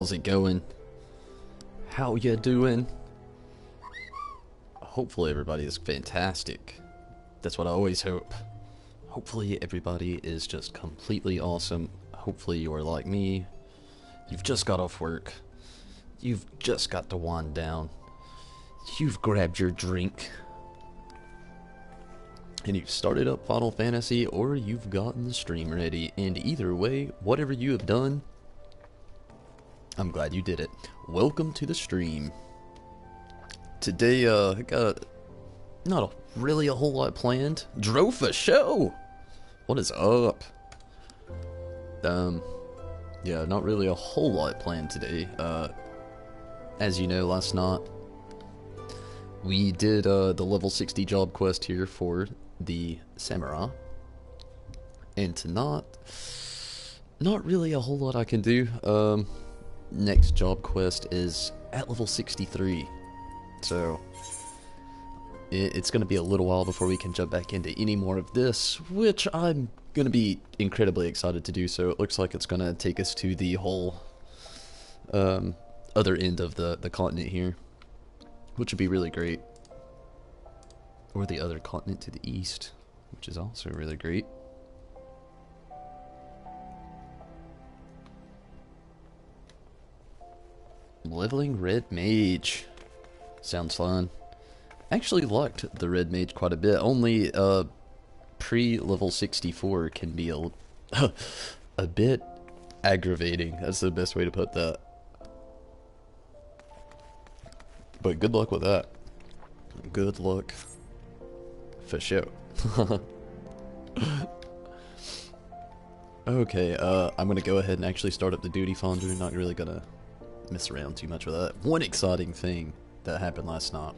How's it going? How you doing? Hopefully everybody is fantastic. That's what I always hope. Hopefully everybody is just completely awesome. Hopefully you are like me. You've just got off work. You've just got to wind down. You've grabbed your drink. And you've started up Final Fantasy, or you've gotten the stream ready. And either way, whatever you have done, I'm glad you did it. Welcome to the stream. Today, I got not really a whole lot planned. Drove a show! What is up? Yeah, not really a whole lot planned today. As you know, last night, we did, the level 60 job quest here for the Samurai. And tonight, not really a whole lot I can do. Next job quest is at level 63, so it's going to be a little while before we can jump back into any more of this, which I'm going to be incredibly excited to do. So it looks like it's going to take us to the whole other end of the continent here, which would be really great, or the other continent to the east, which is also really great. Leveling Red Mage. Sounds fun. Actually liked the Red Mage quite a bit. Only pre-level 64 can be a bit aggravating. That's the best way to put that. But good luck with that. Good luck. For sure. Okay, I'm gonna go ahead and actually start up the duty finder. Not really gonna mess around too much with that. One exciting thing that happened last night,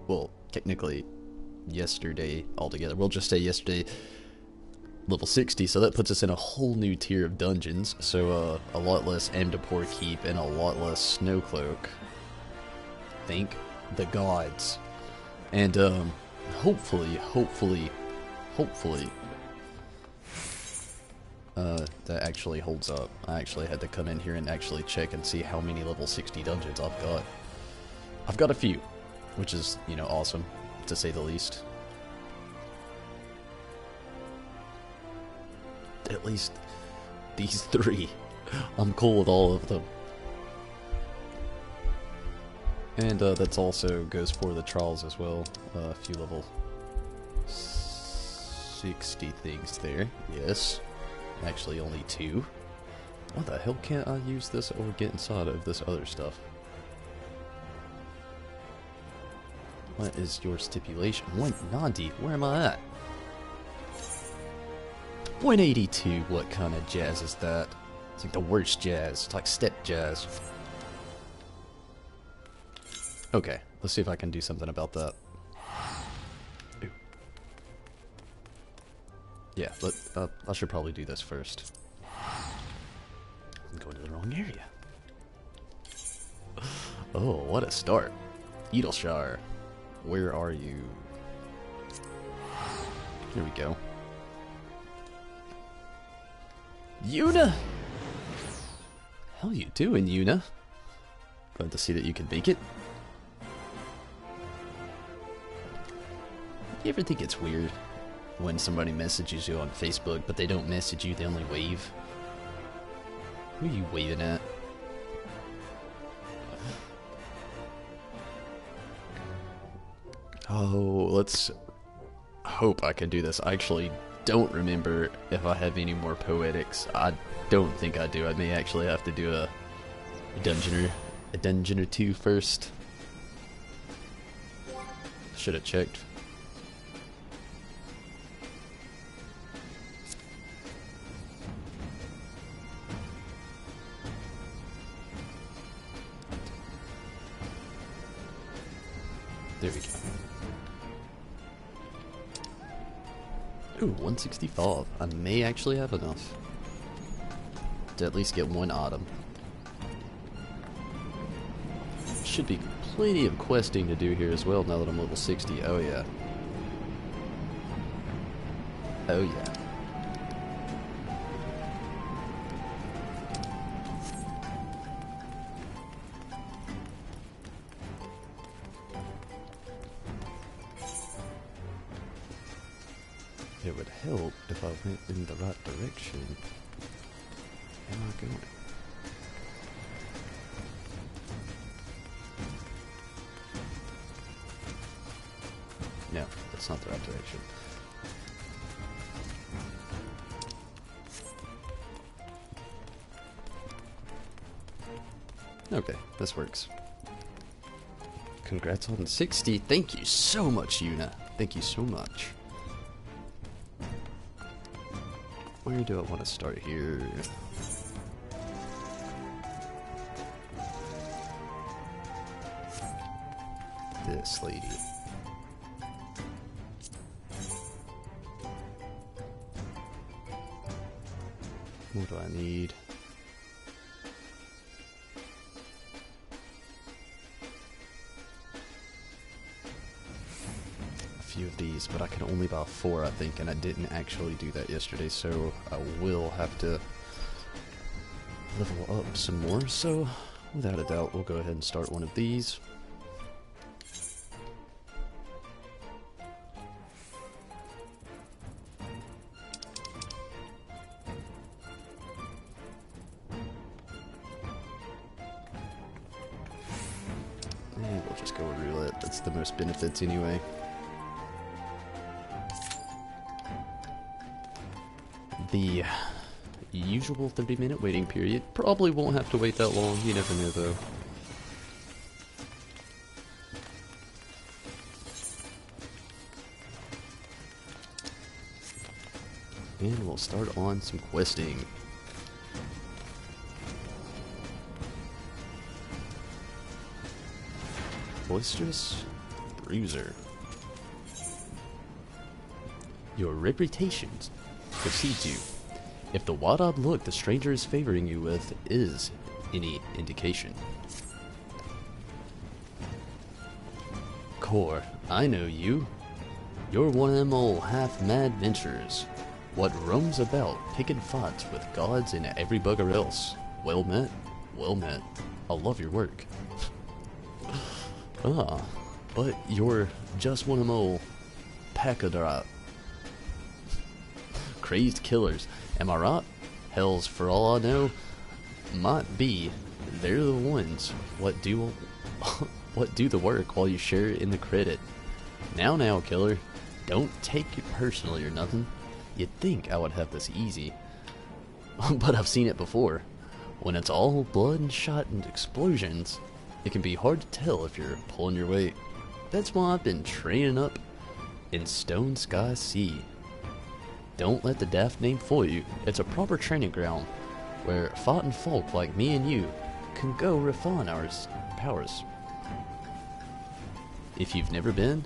well, technically yesterday altogether, we'll just say yesterday, level 60, so that puts us in a whole new tier of dungeons, so a lot less Amdapor Keep and a lot less Snowcloak. Thank the gods. And hopefully that actually holds up. I actually had to come in here and actually check and see how many level 60 dungeons I've got. I've got a few, which is, you know, awesome, to say the least. At least these three. I'm cool with all of them. And that's also goes for the trials as well. A few level 60 things there, yes. Actually, only 2. What the hell can't I use this or get inside of this other stuff? What is your stipulation? 190? Where am I at? 182? What kind of jazz is that? It's like the worst jazz. It's like step jazz. Okay, let's see if I can do something about that. Ooh. Yeah, I should probably do this first. I'm going to the wrong area. Oh, what a start. Edelshire, where are you? Here we go. Yuna! How you doing, Yuna? Glad to see that you can make it. You ever think it's weird when somebody messages you on Facebook, but they don't message you, they only wave? Who are you waving at? Oh, let's hope I can do this. I actually don't remember if I have any more poetics. I don't think I do. I may actually have to do a dungeon or two first. Should have checked. There we go. Ooh, 165. I may actually have enough to at least get one item. Should be plenty of questing to do here as well now that I'm level 60. Oh yeah. Oh yeah. it would help if I went in the right direction. Am I going? No, that's not the right direction. Okay, this works. Congrats on 60. Thank you so much, Yuna. Thank you so much. Where do I want to start here? This lady. What do I need? A few of these, but I can only buy 4, I think, and I didn't actually do that yesterday, so I will have to level up some more. So, without a doubt, we'll go ahead and start one of these. And we'll just go with roulette. That's the most benefits anyway. The usual 30-minute waiting period. Probably won't have to wait that long. You never know, though. And we'll start on some questing. Boisterous Bruiser. Your reputation precedes you. If the wide-eyed look the stranger is favoring you with is any indication. Core, I know you. You're one of them old half-mad venturers. What roams about picking fights with gods and every bugger else. Well met, well met. I love your work. Ah, but you're just one of them old packadrop. Crazed killers, am I right? Hells, for all I know, might be. They're the ones what do the work while you share in the credit. Now, killer, don't take it personally or nothing. You'd think I would have this easy, but I've seen it before. When it's all blood and shot and explosions, it can be hard to tell if you're pulling your weight. That's why I've been training up in Stone Sky Sea. Don't let the daft name fool you. It's a proper training ground where fighting folk like me and you can go refine our powers. If you've never been,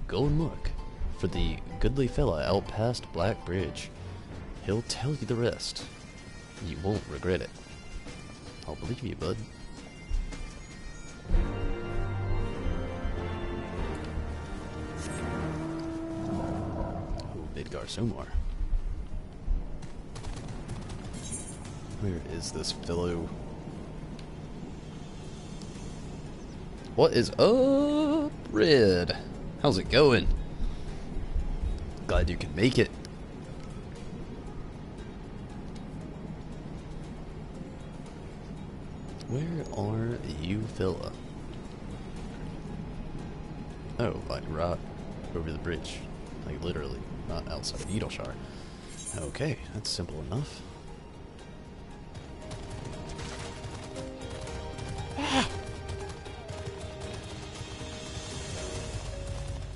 go and look for the goodly fella out past Black Bridge. He'll tell you the rest. You won't regret it. I'll believe you, bud. Ooh, Midgar Somar. Where is this fellow? What is up, Red? How's it going? Glad you can make it. Where are you, fella? Oh, like right over the bridge. Like literally, not outside Needleshire. Okay, that's simple enough.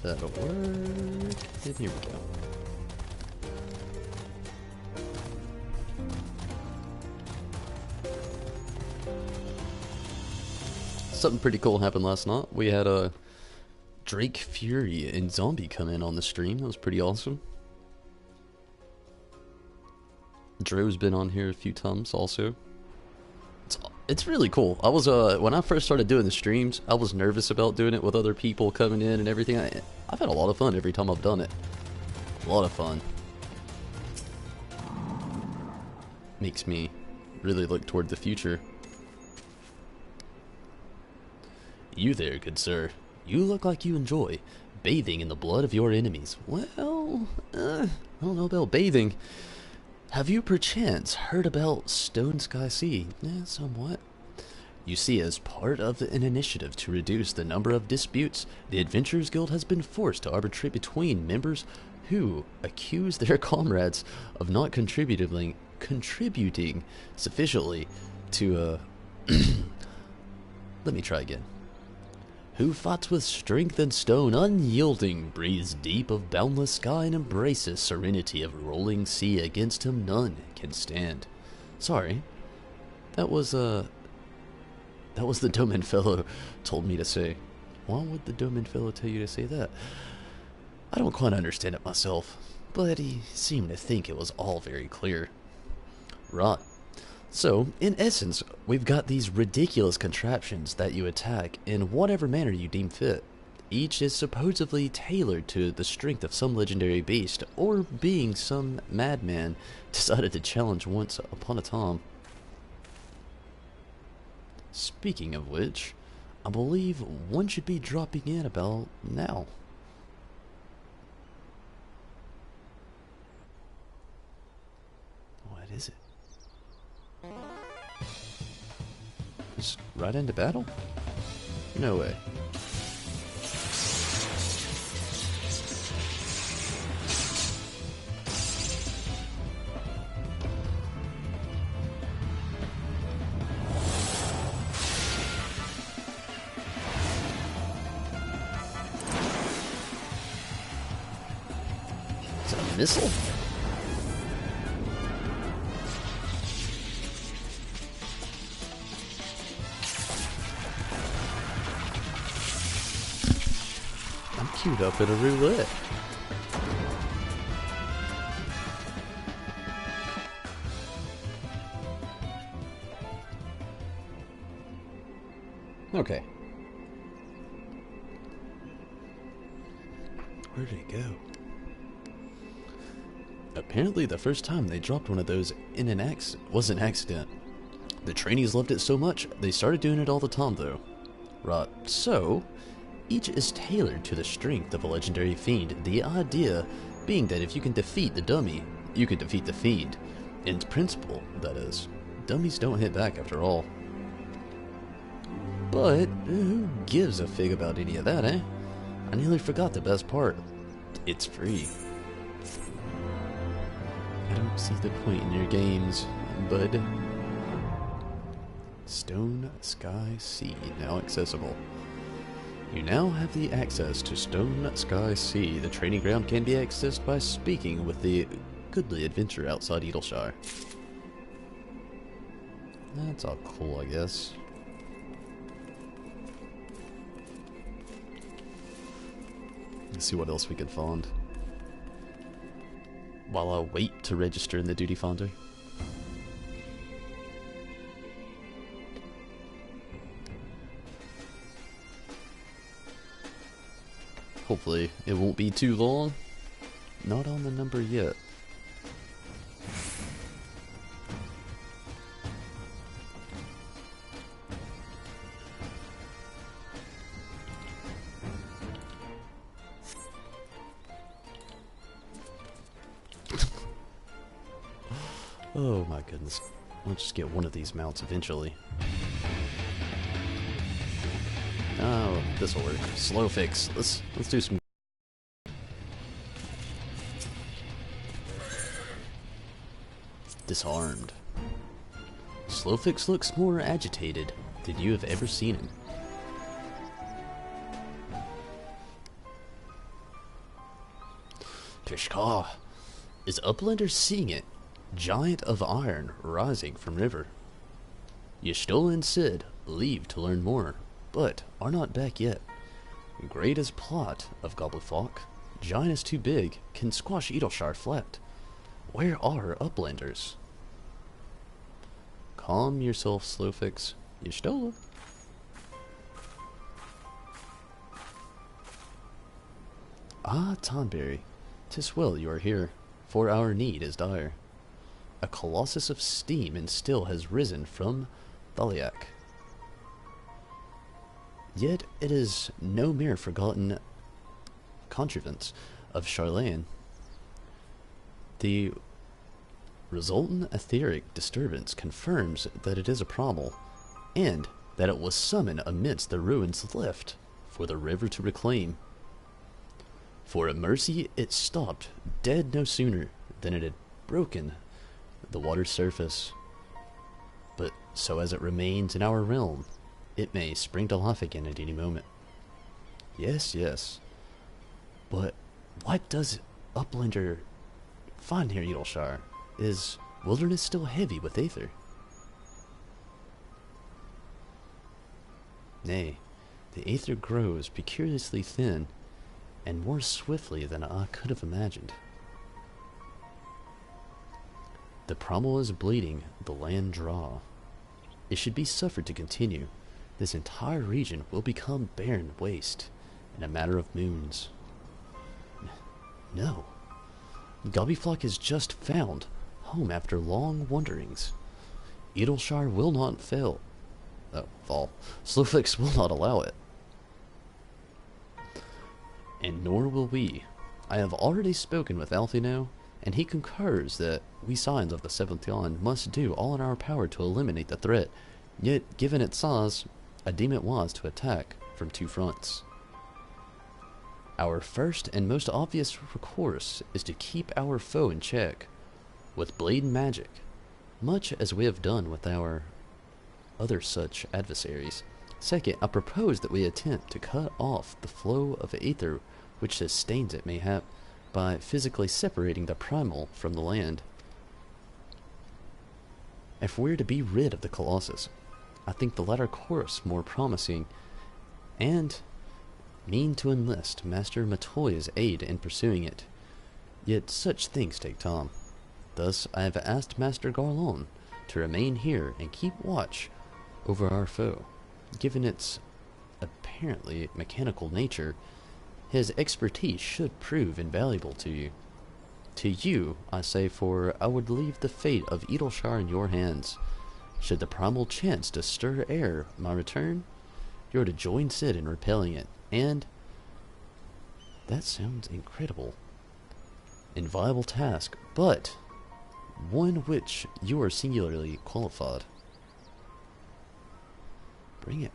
That'll work. And here we go. Something pretty cool happened last night. We had a Drake Fury and Zombie come in on the stream. That was pretty awesome. Dro's been on here a few times also. It's really cool. I was when I first started doing the streams, I was nervous about doing it with other people coming in and everything. I've had a lot of fun every time I've done it. A lot of fun. Makes me really look toward the future. You there, good sir. You look like you enjoy bathing in the blood of your enemies. Well, I don't know about bathing. Have you perchance heard about Stone Sky Sea? Somewhat. You see, as part of an initiative to reduce the number of disputes, the Adventurers Guild has been forced to arbitrate between members who accuse their comrades of not contributing sufficiently to, let me try again. Who fights with strength and stone, unyielding, breathes deep of boundless sky, and embraces serenity of rolling sea. Against him none can stand. Sorry, that was the Doman fellow told me to say. Why would the Doman fellow tell you to say that? I don't quite understand it myself, but he seemed to think it was all very clear. Right. So, in essence, we've got these ridiculous contraptions that you attack in whatever manner you deem fit. Each is supposedly tailored to the strength of some legendary beast, or being some madman decided to challenge once upon a time. Speaking of which, I believe one should be dropping in about now. What is it? Just right into battle? No way. Is it a missile? Queued up in a roulette. Okay. Where did it go? Apparently the first time they dropped one of those in an was an accident. The trainees loved it so much, they started doing it all the time though. Right, so each is tailored to the strength of a legendary fiend, the idea being that if you can defeat the dummy, you can defeat the fiend. In principle, that is. Dummies don't hit back after all. But who gives a fig about any of that, eh? I nearly forgot the best part. It's free. I don't see the point in your games, bud. Stone Sky Sea, now accessible. You now have the access to Stone Sky Sea. The training ground can be accessed by speaking with the goodly adventurer outside Edelshire. That's all cool, I guess. Let's see what else we can find while I wait to register in the duty finder. Hopefully it won't be too long. Not on the number yet. Oh my goodness. I'll just get one of these mounts eventually. Oh, this'll work. Slow fix. Let's do some. Disarmed. Slowfix looks more agitated than you have ever seen him. Pishka! Is Uplander seeing it? Giant of iron rising from river. Y'shtola and Sid leave to learn more, but are not back yet. Great as plot of Gobbleflock, giant is too big, can squash Edelshire flat. Where are Uplanders? Calm yourself, Slowfix. Y'shtola. Ah, Tonberry, 'tis well you are here, for our need is dire. A colossus of steam and still has risen from Thaliak. Yet it is no mere forgotten contrivance of Charlane. The resultant etheric disturbance confirms that it is a problem, and that it was summoned amidst the ruins left for the river to reclaim. For a mercy, it stopped dead no sooner than it had broken the water's surface. But so as it remains in our realm, it may spring to life again at any moment. Yes, yes. But what does Uplander find here, Edelshire? Is wilderness still heavy with aether? Nay, the aether grows precariously thin, and more swiftly than I could have imagined. The Prommel is bleeding, the land dry. It should be suffered to continue. This entire region will become barren waste in a matter of moons. No. Gobbyflock has just found home after long wanderings. Edelshire will not fail. Fall. Slowfix will not allow it. And nor will we. I have already spoken with Alfino, and he concurs that we Signs of the Seventh Dawn must do all in our power to eliminate the threat, yet, given its size, I deem it wise to attack from two fronts. Our first and most obvious recourse is to keep our foe in check, with blade and magic, much as we have done with our other such adversaries. Second, I propose that we attempt to cut off the flow of aether which sustains it mayhap, by physically separating the primal from the land. If we're to be rid of the Colossus, I think the latter course more promising, and mean to enlist Master Matoya's aid in pursuing it. Yet such things take time. Thus I have asked Master Garlon to remain here and keep watch over our foe. Given its apparently mechanical nature, his expertise should prove invaluable to you. To you, I say, for I would leave the fate of Edelshire in your hands. Should the primal chance to stir ere my return, you are to join Sid in repelling it, and that sounds incredible. Inviolable task, but one which you are singularly qualified. Bring it.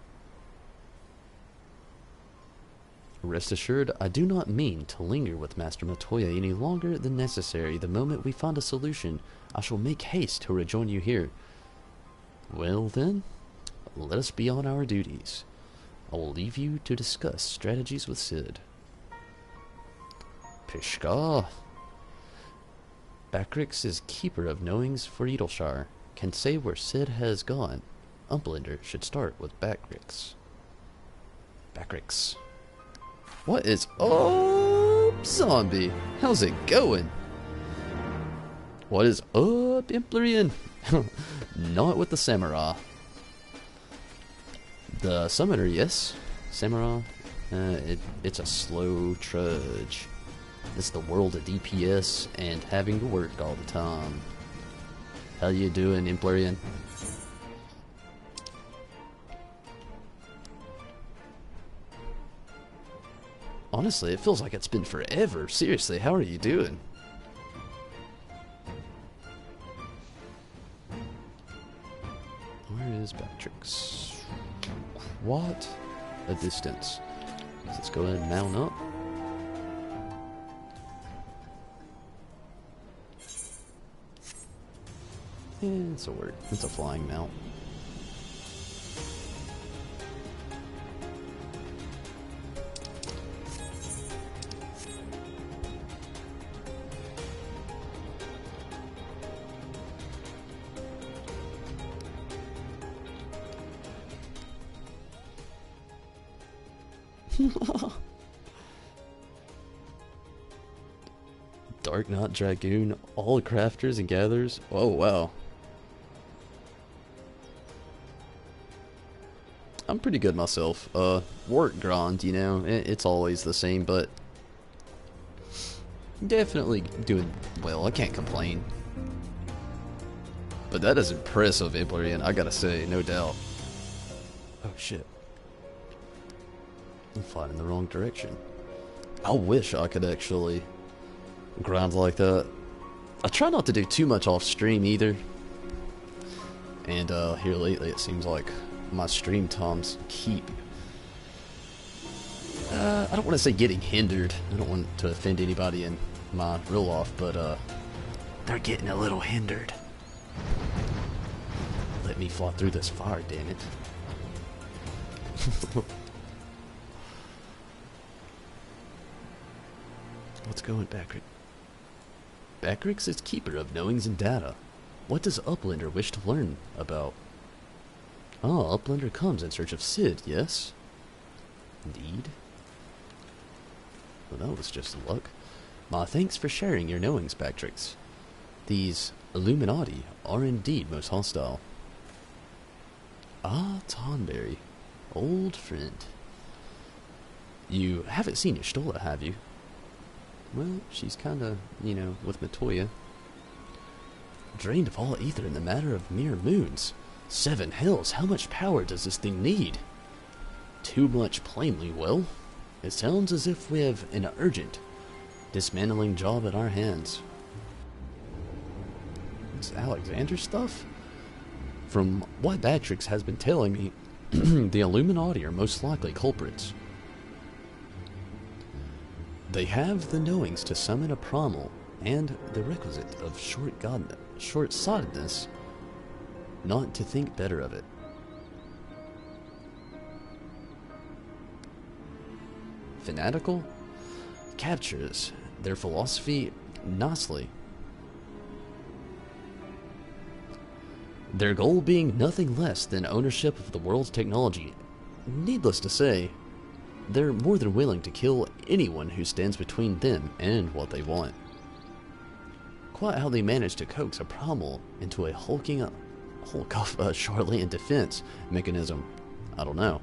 Rest assured, I do not mean to linger with Master Matoya any longer than necessary. The moment we find a solution, I shall make haste to rejoin you here. Well then, let us be on our duties. I will leave you to discuss strategies with Sid. Pishka. Backrix is keeper of knowings for Edelshire. Can say where Sid has gone. Uplander should start with Backrix. Backrix. What is up, zombie? How's it going? What is up, Emplerian? Not with the samurai. The summoner, yes. Samurai, it's a slow trudge. It's the world of DPS and having to work all the time. How you doing, Emplerian? Honestly, it feels like it's been forever. Seriously, how are you doing? Where is Bactrix? What a distance. Let's go ahead and mount up. Yeah, it's a word. It's a flying mount. Dark Knot Dragoon, all crafters and gatherers. Oh wow. I'm pretty good myself. Work grind, you know, it's always the same, but definitely doing well. I can't complain. But that is impressive, Emplerian, I gotta say, no doubt. Oh shit. I'm flying in the wrong direction. I wish I could actually grind like that. I try not to do too much off stream either. And here lately it seems like my stream times keep... I don't want to say getting hindered. I don't want to offend anybody in my real life, but they're getting a little hindered. Let me fly through this fire, damn it. What's going, Backrick? Backrix is keeper of knowings and data. What does Uplander wish to learn about? Ah, Uplander comes in search of Sid, yes? Indeed. Well, that was just luck. My thanks for sharing your knowings, Backrix. These Illuminati are indeed most hostile. Ah, Tonberry. Old friend. You haven't seen your Stola, have you? Well, she's kinda, you know, with Matoya. Drained of all ether in the matter of mere moons. 7 hells, how much power does this thing need? Too much, plainly. Well, it sounds as if we have an urgent dismantling job at our hands. It's Alexander stuff? From what Batrix has been telling me, the Illuminati are most likely culprits. They have the knowings to summon a Promal and the requisite of short-sightedness not to think better of it. Fanatical? Captures their philosophy nicely. Their goal being nothing less than ownership of the world's technology. Needless to say, they're more than willing to kill anyone who stands between them and what they want. Quite how they managed to coax a Promal into a hulk of Charlatan defense mechanism, I don't know.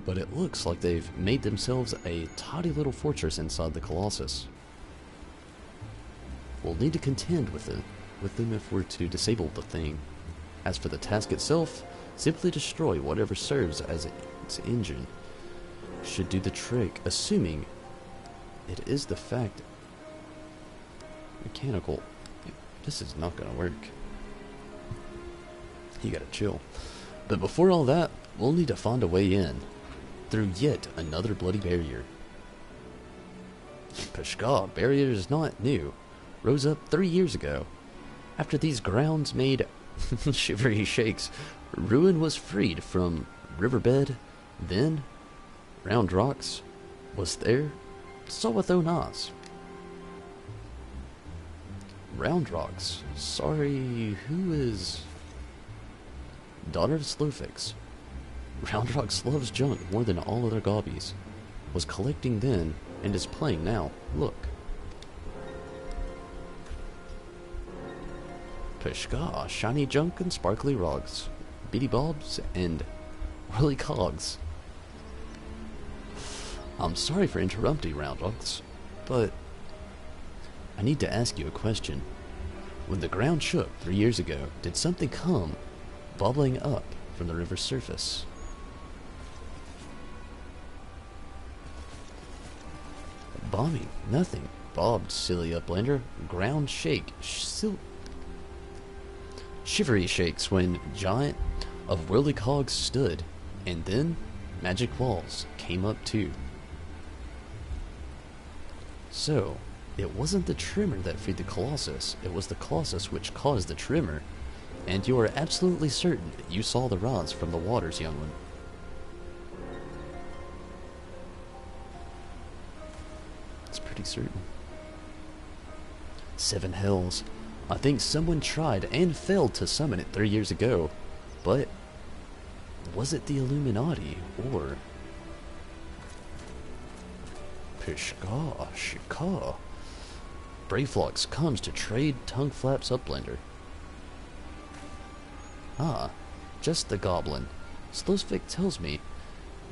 But it looks like they've made themselves a tidy little fortress inside the Colossus. We'll need to contend with them if we're to disable the thing. As for the task itself, simply destroy whatever serves as its engine. Should do the trick, assuming it is the fact mechanical. This is not gonna work. You gotta chill. But before all that, we'll need to find a way in through yet another bloody barrier. Peshka, barrier is not new. Rose up 3 years ago. After these grounds made shivery shakes, ruin was freed from riverbed. Then Round Rocks was there. Saw with own eyes. Round Rocks. Sorry, who is... Daughter of Slowfix. Round Rocks loves junk more than all other gobbies. Was collecting then, and is playing now. Look. Peshka, shiny junk and sparkly rogs. Bitty bobs and whirly cogs. I'm sorry for interrupting, Round Rocks, but I need to ask you a question. When the ground shook 3 years ago, did something come bubbling up from the river's surface? Bombing, nothing. Bobbed, silly uplander. Ground shake, shivery shakes when giant of whirly cogs stood, and then magic walls came up too. So, it wasn't the tremor that freed the Colossus, it was the Colossus which caused the tremor. And you are absolutely certain that you saw the rods from the waters, young one. It's pretty certain. 7 hells. I think someone tried and failed to summon it 3 years ago. But was it the Illuminati or... Peshka, Shika. Brayflox comes to trade tongue flaps uplander. Ah, just the goblin. Slosvik tells me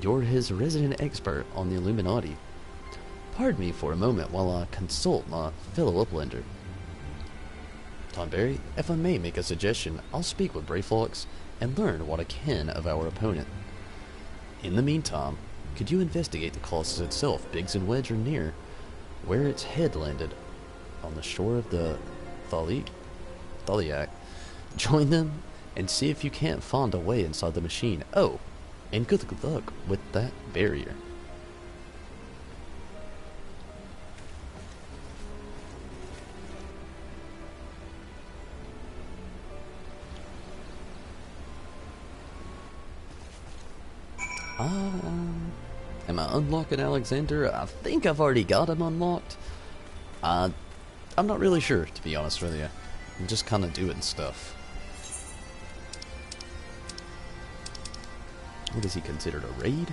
you're his resident expert on the Illuminati. Pardon me for a moment while I consult my fellow uplander. Tonberry, if I may make a suggestion, I'll speak with Brayflox and learn what I can of our opponent. In the meantime, could you investigate the Colossus itself, Biggs and Wedge are near, where its head landed on the shore of the Thaliak. Join them and see if you can't find a way inside the machine. Oh, and good luck with that barrier. Am I unlocking Alexander? I think I've already got him unlocked. I'm not really sure, to be honest with you. I'm just kind of doing stuff. What is he considered, a raid?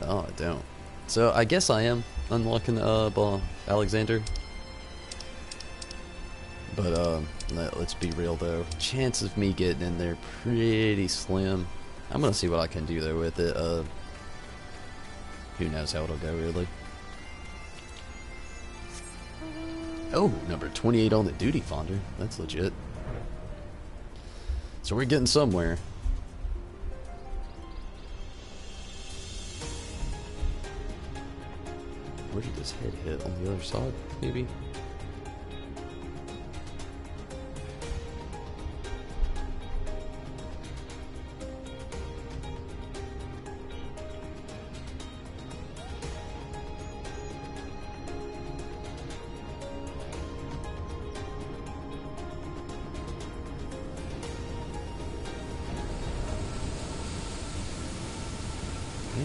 Oh, I don't. So I guess I am unlocking Alexander. But let's be real though. Chance of me getting in there pretty slim. I'm gonna see what I can do though with it. Who knows how it'll go really. Oh, number 28 on the duty finder. That's legit. So we're getting somewhere. Where did this head hit? On the other side, maybe?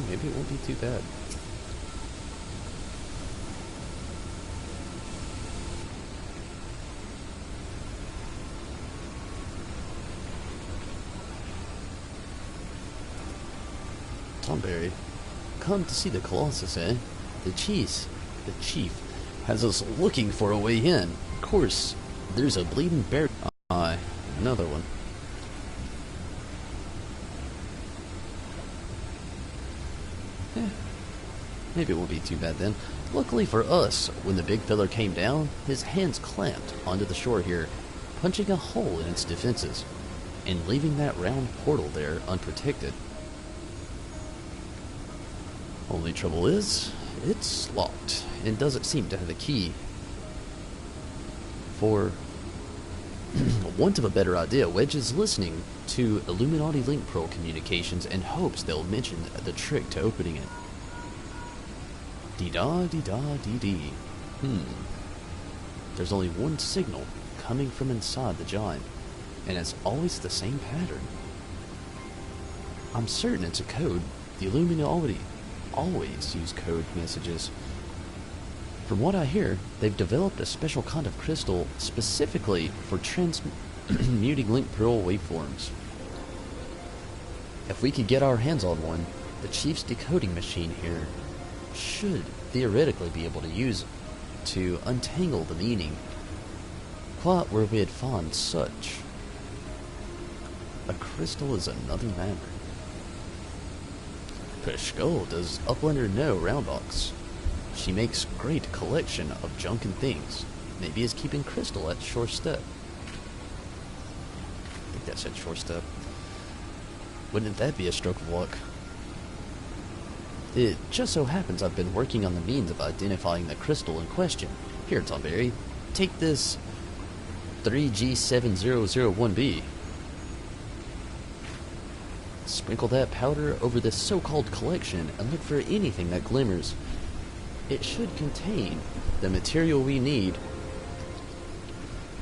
Maybe it won't be too bad. Tomberry, come to see the Colossus, eh? The chief has us looking for a way in. Of course, there's a bleeding bear. Aye, another one. Maybe it won't be too bad then. Luckily for us, when the big fella came down, his hands clamped onto the shore here, punching a hole in its defenses, and leaving that round portal there unprotected. Only trouble is, it's locked, and doesn't seem to have a key. For want of a better idea, Wedge is listening to Illuminati Link Pearl communications and hopes they'll mention the trick to opening it. Dee-da, dee-da, dee-dee. There's only one signal coming from inside the giant, and it's always the same pattern. I'm certain it's a code. The Illuminati always use code messages. From what I hear, they've developed a special kind of crystal specifically for transmuting Link Pearl waveforms. If we could get our hands on one, the Chief's decoding machine here should theoretically be able to use to untangle the meaning. Quite where we'd find such a crystal is another matter. Peshko, does Uplander know Roundox? She makes great collection of junk and things. Maybe is keeping Crystal at short step. I think that said short step. Wouldn't that be a stroke of luck? It just so happens I've been working on the means of identifying the crystal in question. Here, Tomberry, take this 3G7001B. Sprinkle that powder over this so-called collection and look for anything that glimmers. It should contain the material we need.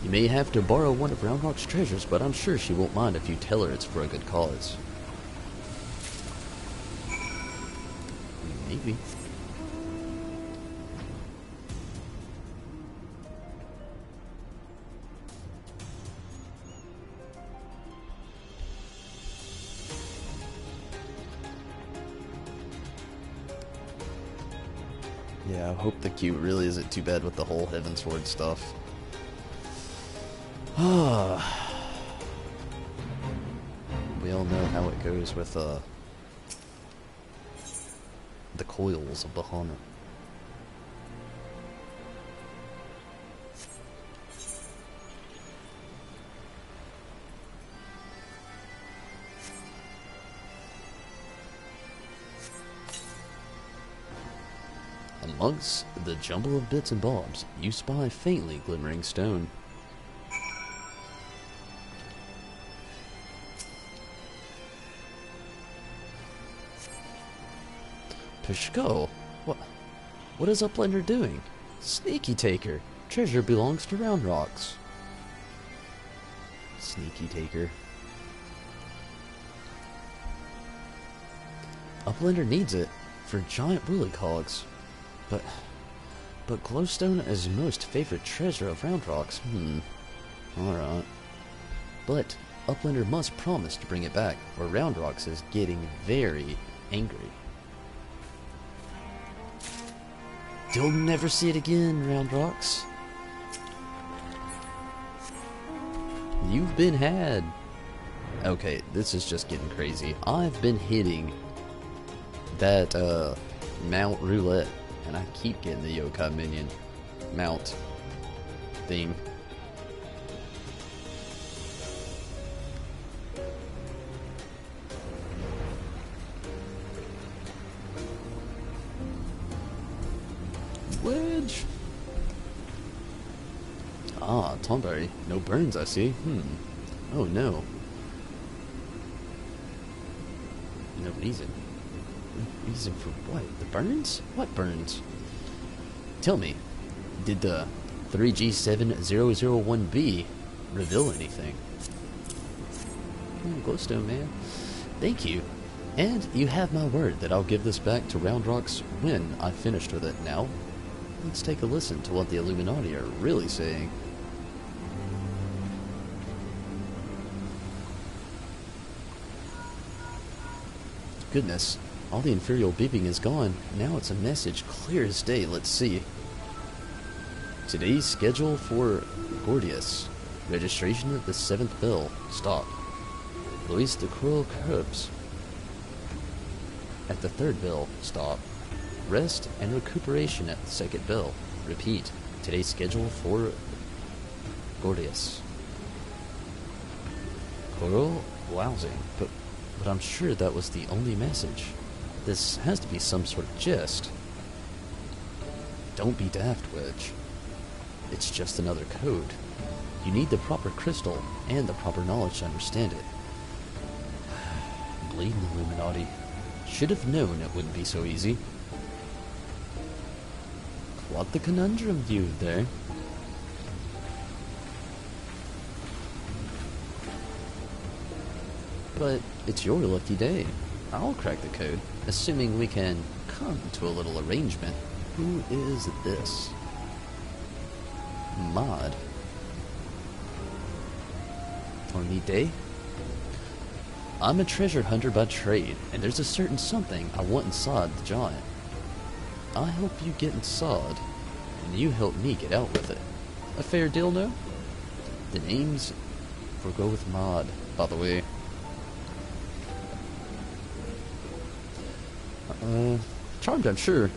You may have to borrow one of Roundrock's treasures, but I'm sure she won't mind if you tell her it's for a good cause. Maybe. Yeah, I hope the queue really isn't too bad with the whole Heavensward stuff. We all know how it goes with the coils of Bahamut. Amongst the jumble of bits and bobs, you spy faintly glimmering stone. Pishko, what is Uplander doing? Sneaky taker. Treasure belongs to Round Rocks. Sneaky taker. Uplander needs it for giant woolly cogs. But glowstone is most favorite treasure of Round Rocks. Alright. But Uplander must promise to bring it back, or Round Rocks is getting very angry. You'll never see it again, Round Rocks. You've been had. Okay, this is just getting crazy. I've been hitting that Mount Roulette, and I keep getting the yokai minion mount thing. Wedge. Ah, Tomberry. No burns, I see. Oh no. No reason. No reason for what? The burns? What burns? Tell me, did the 3G7001B reveal anything? Glowstone, man. Thank you. And you have my word that I'll give this back to Round Rocks when I've finished with it. Now, let's take a listen to what the Illuminati are really saying. Goodness, all the inferior beeping is gone. Now it's a message clear as day. Let's see. Today's schedule for Gordius. Registration at the 7th bell. Stop. Luis de Croix Curbs. At the 3rd bell. Stop. Rest and recuperation at the 2nd bell. Repeat. Today's schedule for Gordius. Coral? Lousing. But I'm sure that was the only message. This has to be some sort of jest. Don't be daft, Wedge. It's just another code. You need the proper crystal and the proper knowledge to understand it. Bleeding Illuminati. Should have known it wouldn't be so easy. What the conundrum viewed there? But it's your lucky day. I'll crack the code, assuming we can come to a little arrangement. Who is this? Mod. Tornide? I'm a treasure hunter by trade, and there's a certain something I want inside the giant. I'll help you get inside, and you help me get out with it. A fair deal, no? The names go with Mod, by the way. Charmed, I'm sure.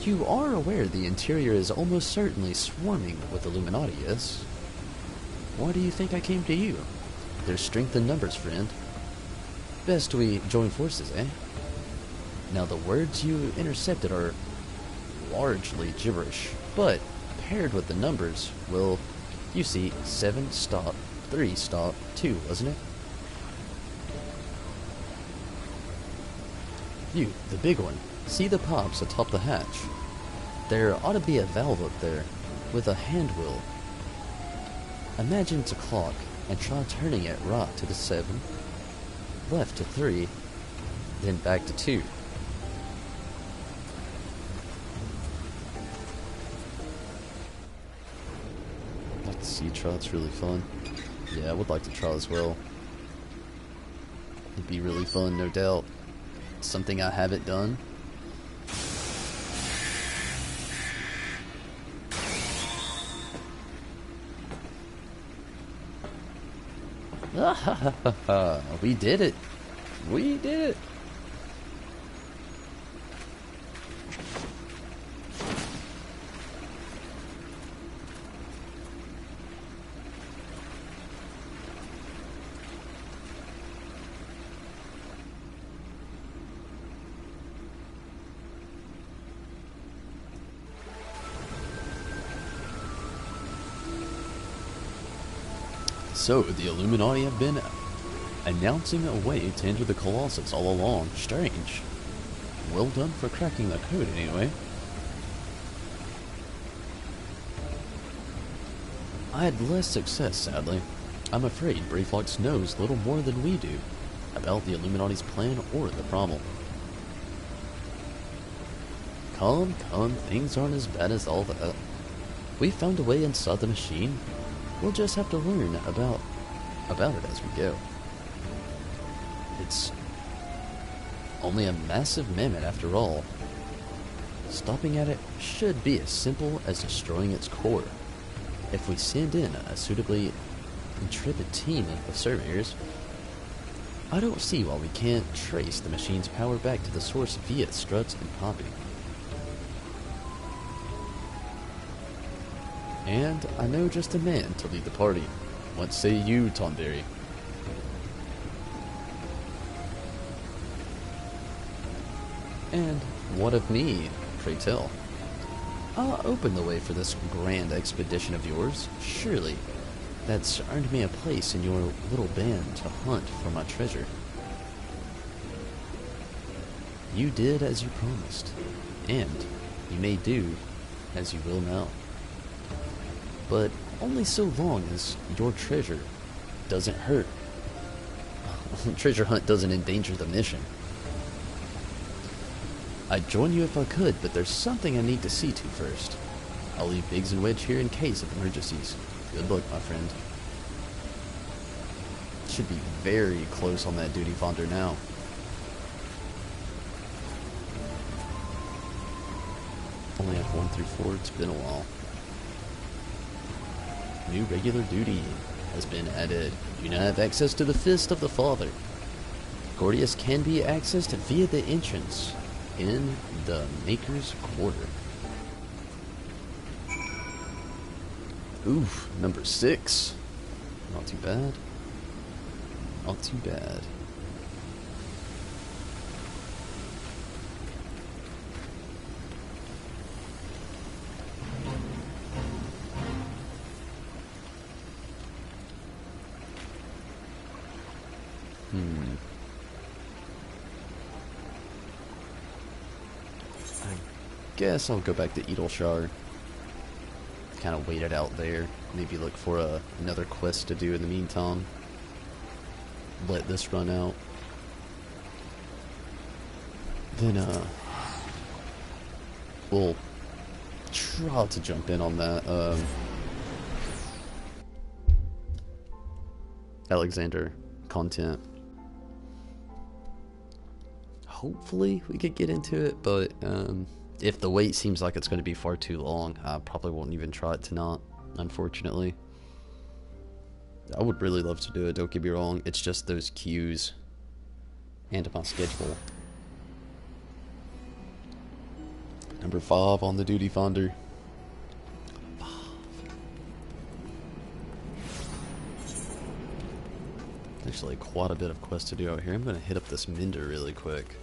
You are aware the interior is almost certainly swarming with Illuminati, yes? Why do you think I came to you? There's strength in numbers, friend. Best we join forces, eh? Now, the words you intercepted are largely gibberish, but paired with the numbers, well, you see, 7 stop, 3 stop, 2, wasn't it? You, the big one, see the pops atop the hatch. There ought to be a valve up there, with a hand wheel. Imagine it's a clock, and try turning it right to the 7, left to 3, then back to 2. I'd like to see you try, it's really fun. Yeah, I would like to try as well. It'd be really fun, no doubt. Something I haven't done. We did it. We did it. So, the Illuminati have been announcing a way to enter the Colossus all along. Strange. Well done for cracking the code, anyway. I had less success, sadly. I'm afraid Brayflox knows little more than we do about the Illuminati's plan or the problem. Come, things aren't as bad as all that. We found a way inside the machine. We'll just have to learn about it as we go. It's only a massive mammoth after all. Stopping at it should be as simple as destroying its core. If we send in a suitably intrepid team of surveyors, I don't see why we can't trace the machine's power back to the source via struts and popping. And I know just a man to lead the party. What say you, Tonberry? And what of me, pray tell? I'll open the way for this grand expedition of yours. Surely, that's earned me a place in your little band to hunt for my treasure. You did as you promised, and you may do as you will now. But only so long as your treasure doesn't hurt. Treasure hunt doesn't endanger the mission. I'd join you if I could, but there's something I need to see to first. I'll leave Biggs and Wedge here in case of emergencies. Good luck, my friend. Should be very close on that duty fonder now. Only have 1 through 4, it's been a while. New regular duty has been added. You now have access to the Fist of the Father. Gordius can be accessed via the entrance in the Maker's Quarter. Oof, number 6. Not too bad. Not too bad. I guess I'll go back to Edelshar. Kind of wait it out there. Maybe look for another quest to do in the meantime. Let this run out. Then we'll try to jump in on that Alexander content. Hopefully we could get into it, but if the wait seems like it's going to be far too long, I probably won't even try it tonight, unfortunately. I would really love to do it, don't get me wrong. It's just those queues and my schedule. Number 5 on the duty finder. There's like quite a bit of quest to do out here. I'm going to hit up this Mender really quick.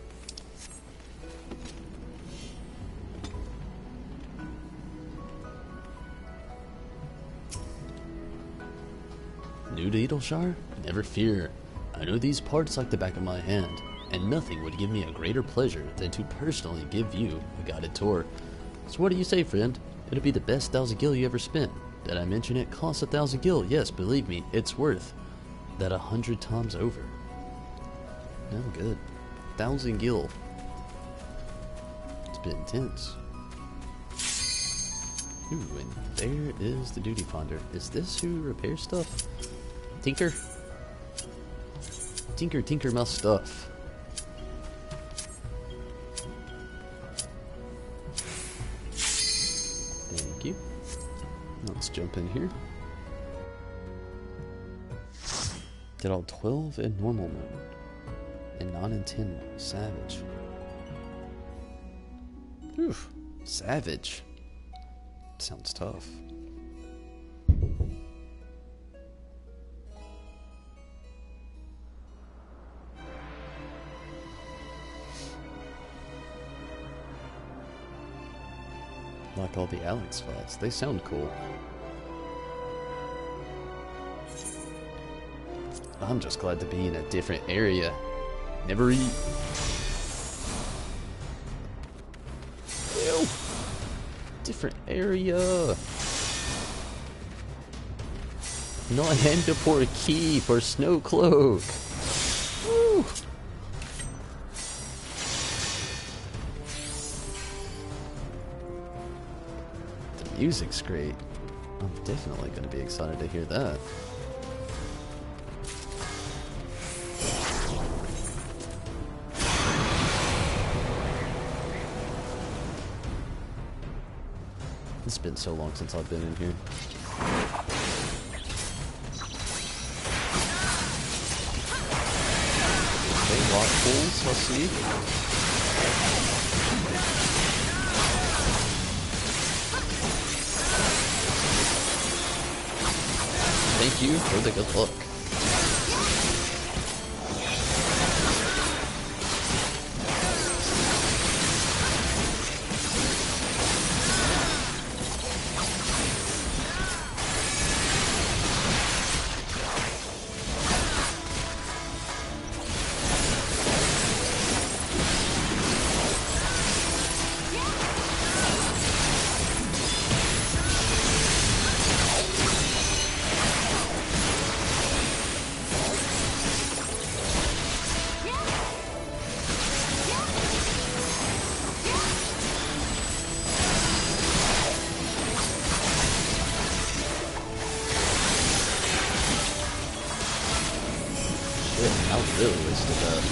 New to Edelshar? Never fear. I know these parts like the back of my hand, and nothing would give me a greater pleasure than to personally give you a guided tour. So what do you say, friend? It'll be the best 1,000 gil you ever spent. Did I mention it costs 1,000 gil? Yes, believe me, it's worth that 100 times over. No, good. 1,000 gil. It's been intense. Ooh, and there is the duty finder. Is this who repairs stuff? Tinker? Tinker my stuff. Thank you. Let's jump in here. Did all 12 in normal mode. And 9 and 10 savage. Oof. Savage. Sounds tough. Like all the Alex fights, they sound cool. I'm just glad to be in a different area. Never eat. Ew. Different area. Not hand to pour a key for snow cloak. Woo. The music's great. I'm definitely going to be excited to hear that. It's been so long since I've been in here. Okay, lock pulls, let's see. Thank you for the good luck. I really wasted that.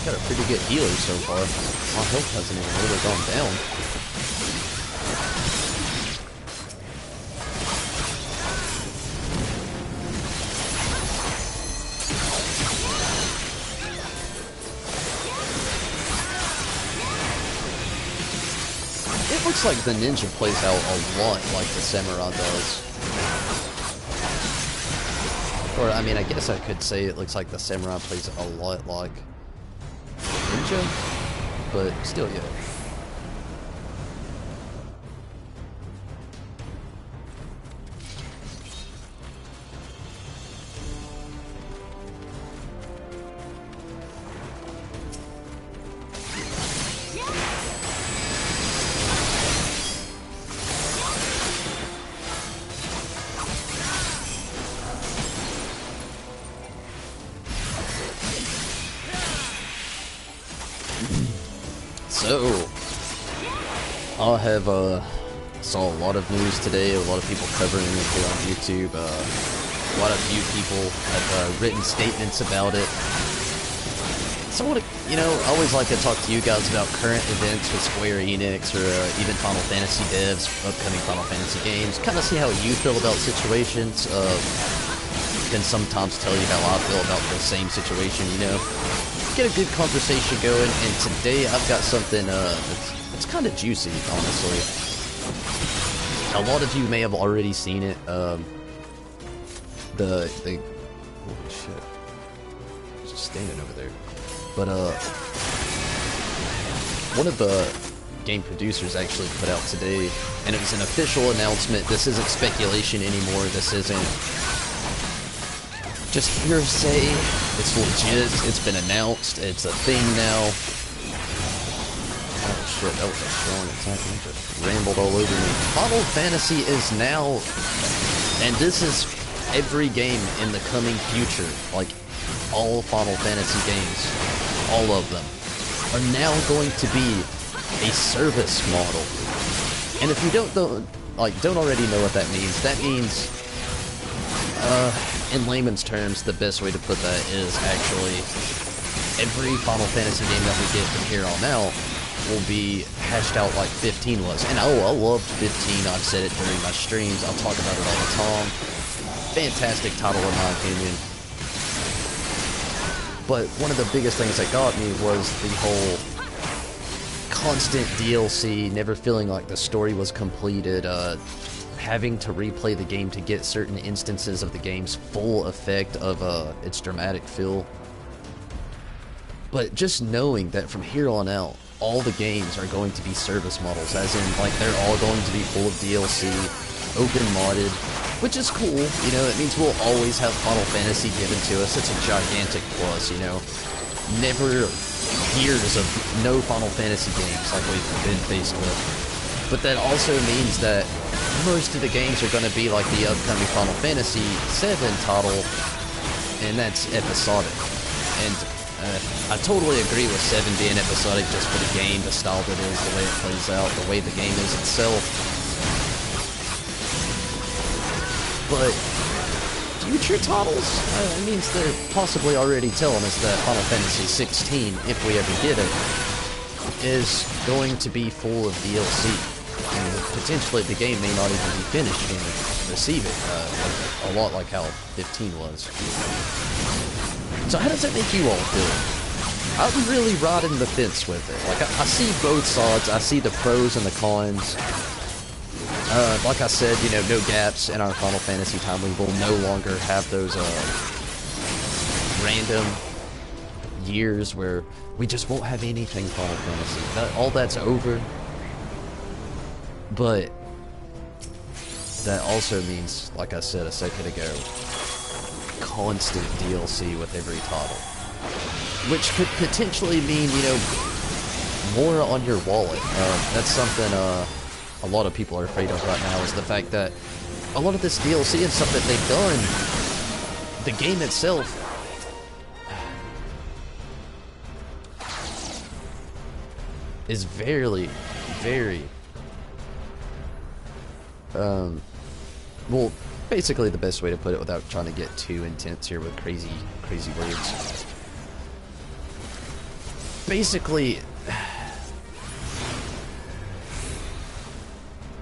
Got a pretty good healer so far. My health hasn't even really gone down. It looks like the ninja plays out a lot like the samurai does. Or, I mean, I guess I could say it looks like the samurai plays a lot like ninja, but still, yeah. So, I have saw a lot of news today, a lot of people covering it here on YouTube. A lot of few people have written statements about it. So I want to, you know, I always like to talk to you guys about current events with Square Enix or even Final Fantasy devs, upcoming Final Fantasy games. Kind of see how you feel about situations. Can sometimes tell you how I feel about the same situation, you know. Get a good conversation going, and today I've got something that's kind of juicy, honestly. A lot of you may have already seen it. Holy shit, just standing over there. But one of the game producers actually put out today, and it was an official announcement. This isn't speculation anymore. This isn't just hearsay. It's legit. It's been announced. It's a thing now. Oh shit, that was a strong attack. I just rambled all over me. Final Fantasy is now, and this is every game in the coming future, like all Final Fantasy games, all of them, are now going to be a service model. And if you don't already know what that means, in layman's terms, the best way to put that is actually every Final Fantasy game that we get from here on out will be hashed out like 15 was. And oh, I loved 15. I've said it during my streams. I'll talk about it all the time. Fantastic title in my opinion. But one of the biggest things that got me was the whole constant DLC, never feeling like the story was completed, having to replay the game to get certain instances of the game's full effect of its dramatic feel. But just knowing that from here on out, all the games are going to be service models, as in, like, they're all going to be full of DLC, open modded, which is cool, you know. It means we'll always have Final Fantasy given to us. It's a gigantic plus, you know. Never years of no Final Fantasy games like we've been faced with. But that also means that most of the games are going to be like the upcoming Final Fantasy VII title, and that's episodic. And I totally agree with 7 being episodic just for the game, the style that it is, the way it plays out, the way the game is itself. But future titles, it means they're possibly already telling us that Final Fantasy 16, if we ever get it, is going to be full of DLC. And potentially the game may not even be finished when we receive it, a lot like how 15 was. So how does that make you all feel? I'm really riding the fence with it. Like, I see both sides. I see the pros and the cons. Like I said, you know, no gaps in our Final Fantasy time. We will no longer have those random years where we just won't have anything Final Fantasy. All that's over. But that also means, like I said a second ago, constant DLC with every title, which could potentially mean, you know, more on your wallet. That's something a lot of people are afraid of right now, is the fact that a lot of this DLC and stuff that they've done, the game itself, is very well, basically the best way to put it without trying to get too intense here with crazy words. Basically,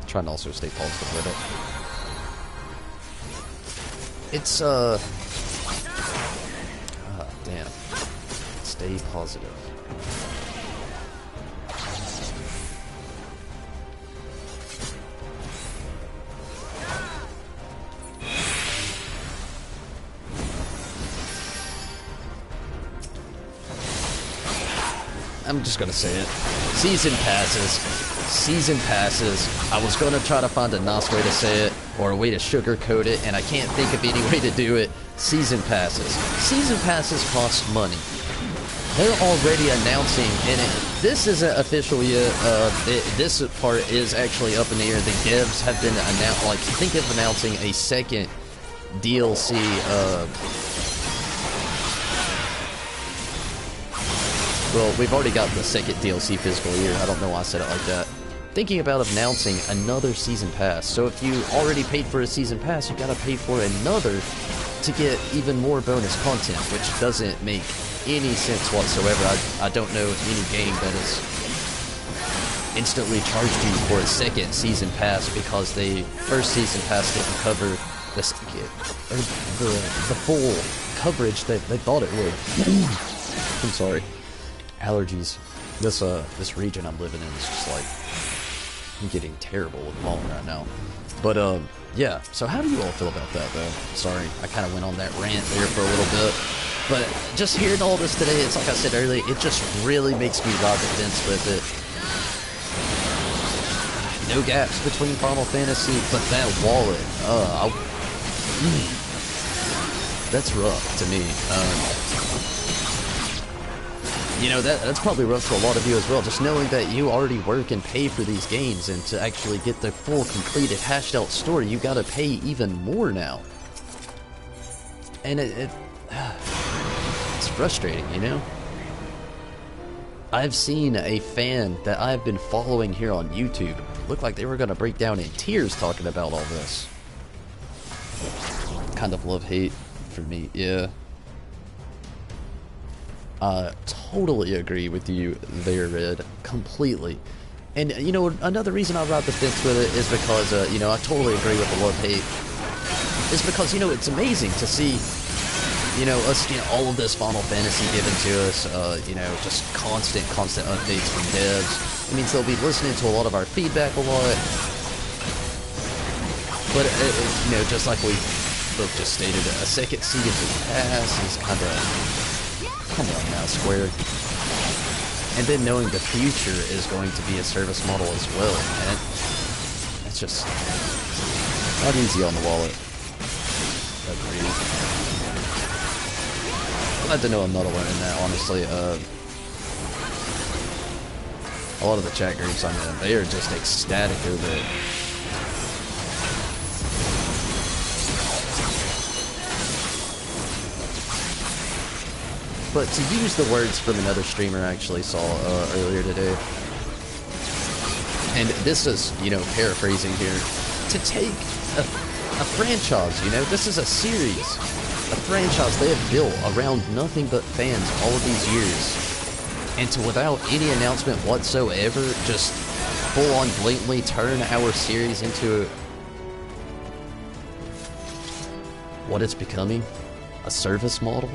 trying to also stay positive with it. It's damn. Stay positive. I'm just gonna say it. Season passes. I was gonna try to find a nice way to say it, or a way to sugarcoat it, and I can't think of any way to do it. Season passes. Season passes cost money. They're already announcing, and this isn't official yet. This part is actually up in the air. The devs have been announced. Like, think of announcing a second DLC. Well, we've already got the second DLC fiscal year. I don't know why I said it like that. Thinking about announcing another season pass. So if you already paid for a season pass, you gotta pay for another to get even more bonus content, which doesn't make any sense whatsoever. I don't know any game that has instantly charged you for a second season pass because the first season pass didn't cover the full coverage that they thought it would. I'm sorry. Allergies. This region I'm living in is just like, I'm getting terrible with pollen right now. But yeah. So how do you all feel about that though? Sorry, I kind of went on that rant there for a little bit. But just hearing all this today, it's like I said earlier, it just really makes me ride the fence with it. No gaps between Final Fantasy, but that wallet, that's rough to me. You know, that's probably rough for a lot of you as well, just knowing that you already work and pay for these games, and to actually get the full, completed, hashed out story, you gotta pay even more now. And it's frustrating, you know? I've seen a fan that I've been following here on YouTube look like they were gonna break down in tears talking about all this. Kind of love-hate for me, yeah. Totally agree with you there, Red. Completely. And, you know, another reason I ride the fence with it is because, you know, I totally agree with the love-hate. Is because, you know, it's amazing to see you know, us, you know, all of this Final Fantasy given to us, you know, just constant updates from devs. It means they'll be listening to a lot of our feedback a lot. But, you know, just like we both just stated, a second seat of the past is kind of, come on now, Square. And then knowing the future is going to be a service model as well, and it's just not easy on the wallet. Agreed. Glad to know I'm not alone in that, honestly. A lot of the chat groups I'm in, they are just ecstatic over it. But to use the words from another streamer I actually saw earlier today, and this is, you know, paraphrasing here, to take a franchise, you know, this is a series, a franchise they have built around nothing but fans all of these years, and to without any announcement whatsoever, just full-on blatantly turn our series into what it's becoming, a service model.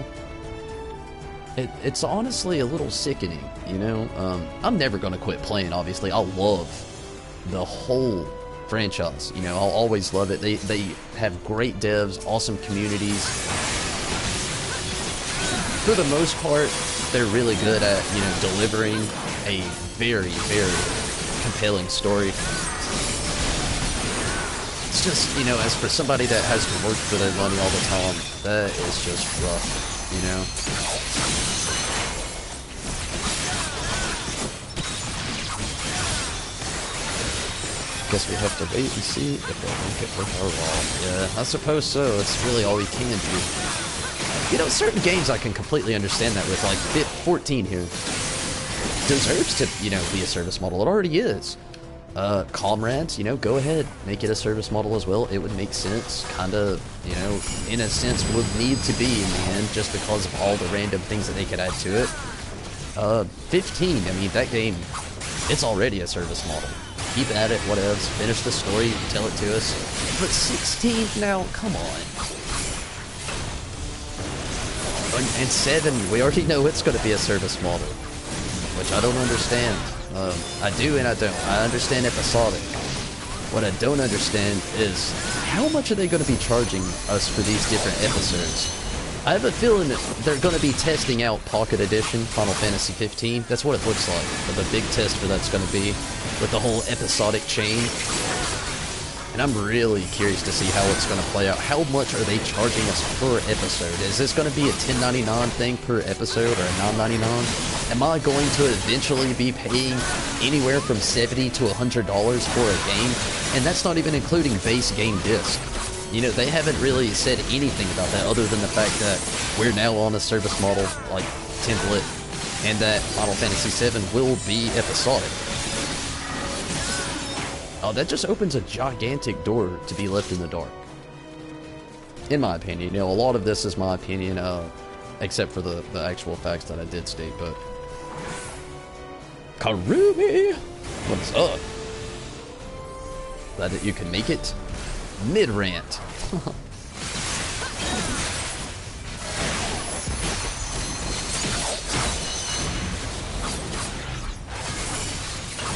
It's honestly a little sickening, you know? I'm never going to quit playing, obviously. I'll love the whole franchise, you know? I'll always love it. They have great devs, awesome communities. For the most part, they're really good at, you know, delivering a very, very compelling story. It's just, you know, as for somebody that has to work for their money all the time, that is just rough, you know? Guess we have to wait and see if they make it worth our while. Yeah, I suppose so. It's really all we can do. You know, certain games I can completely understand that with, like, 14 here deserves to, you know, be a service model. It already is. Comrades, you know, go ahead, make it a service model as well. It would make sense, kind of, you know, in a sense would need to be in the end, just because of all the random things that they could add to it. 15, I mean, that game, it's already a service model. Keep at it, whatevs, finish the story, tell it to us. But 16, now, come on. And 7, we already know it's going to be a service model, which I don't understand. I do and I don't. I understand episodic. What I don't understand is how much are they going to be charging us for these different episodes? I have a feeling that they're going to be testing out Pocket Edition, Final Fantasy 15. That's what it looks like. But the big test for that's going to be with the whole episodic chain. And I'm really curious to see how it's going to play out. How much are they charging us per episode? Is this going to be a $10.99 thing per episode or a $9.99? Am I going to eventually be paying anywhere from $70 to $100 for a game? And that's not even including base game disc. You know, they haven't really said anything about that other than the fact that we're now on a service model, like, template, and that Final Fantasy VII will be episodic. Oh, that just opens a gigantic door to be left in the dark. In my opinion. You know, a lot of this is my opinion, except for the actual facts that I did state, but... Karumi! What's up? Glad that you can make it. Mid-rant.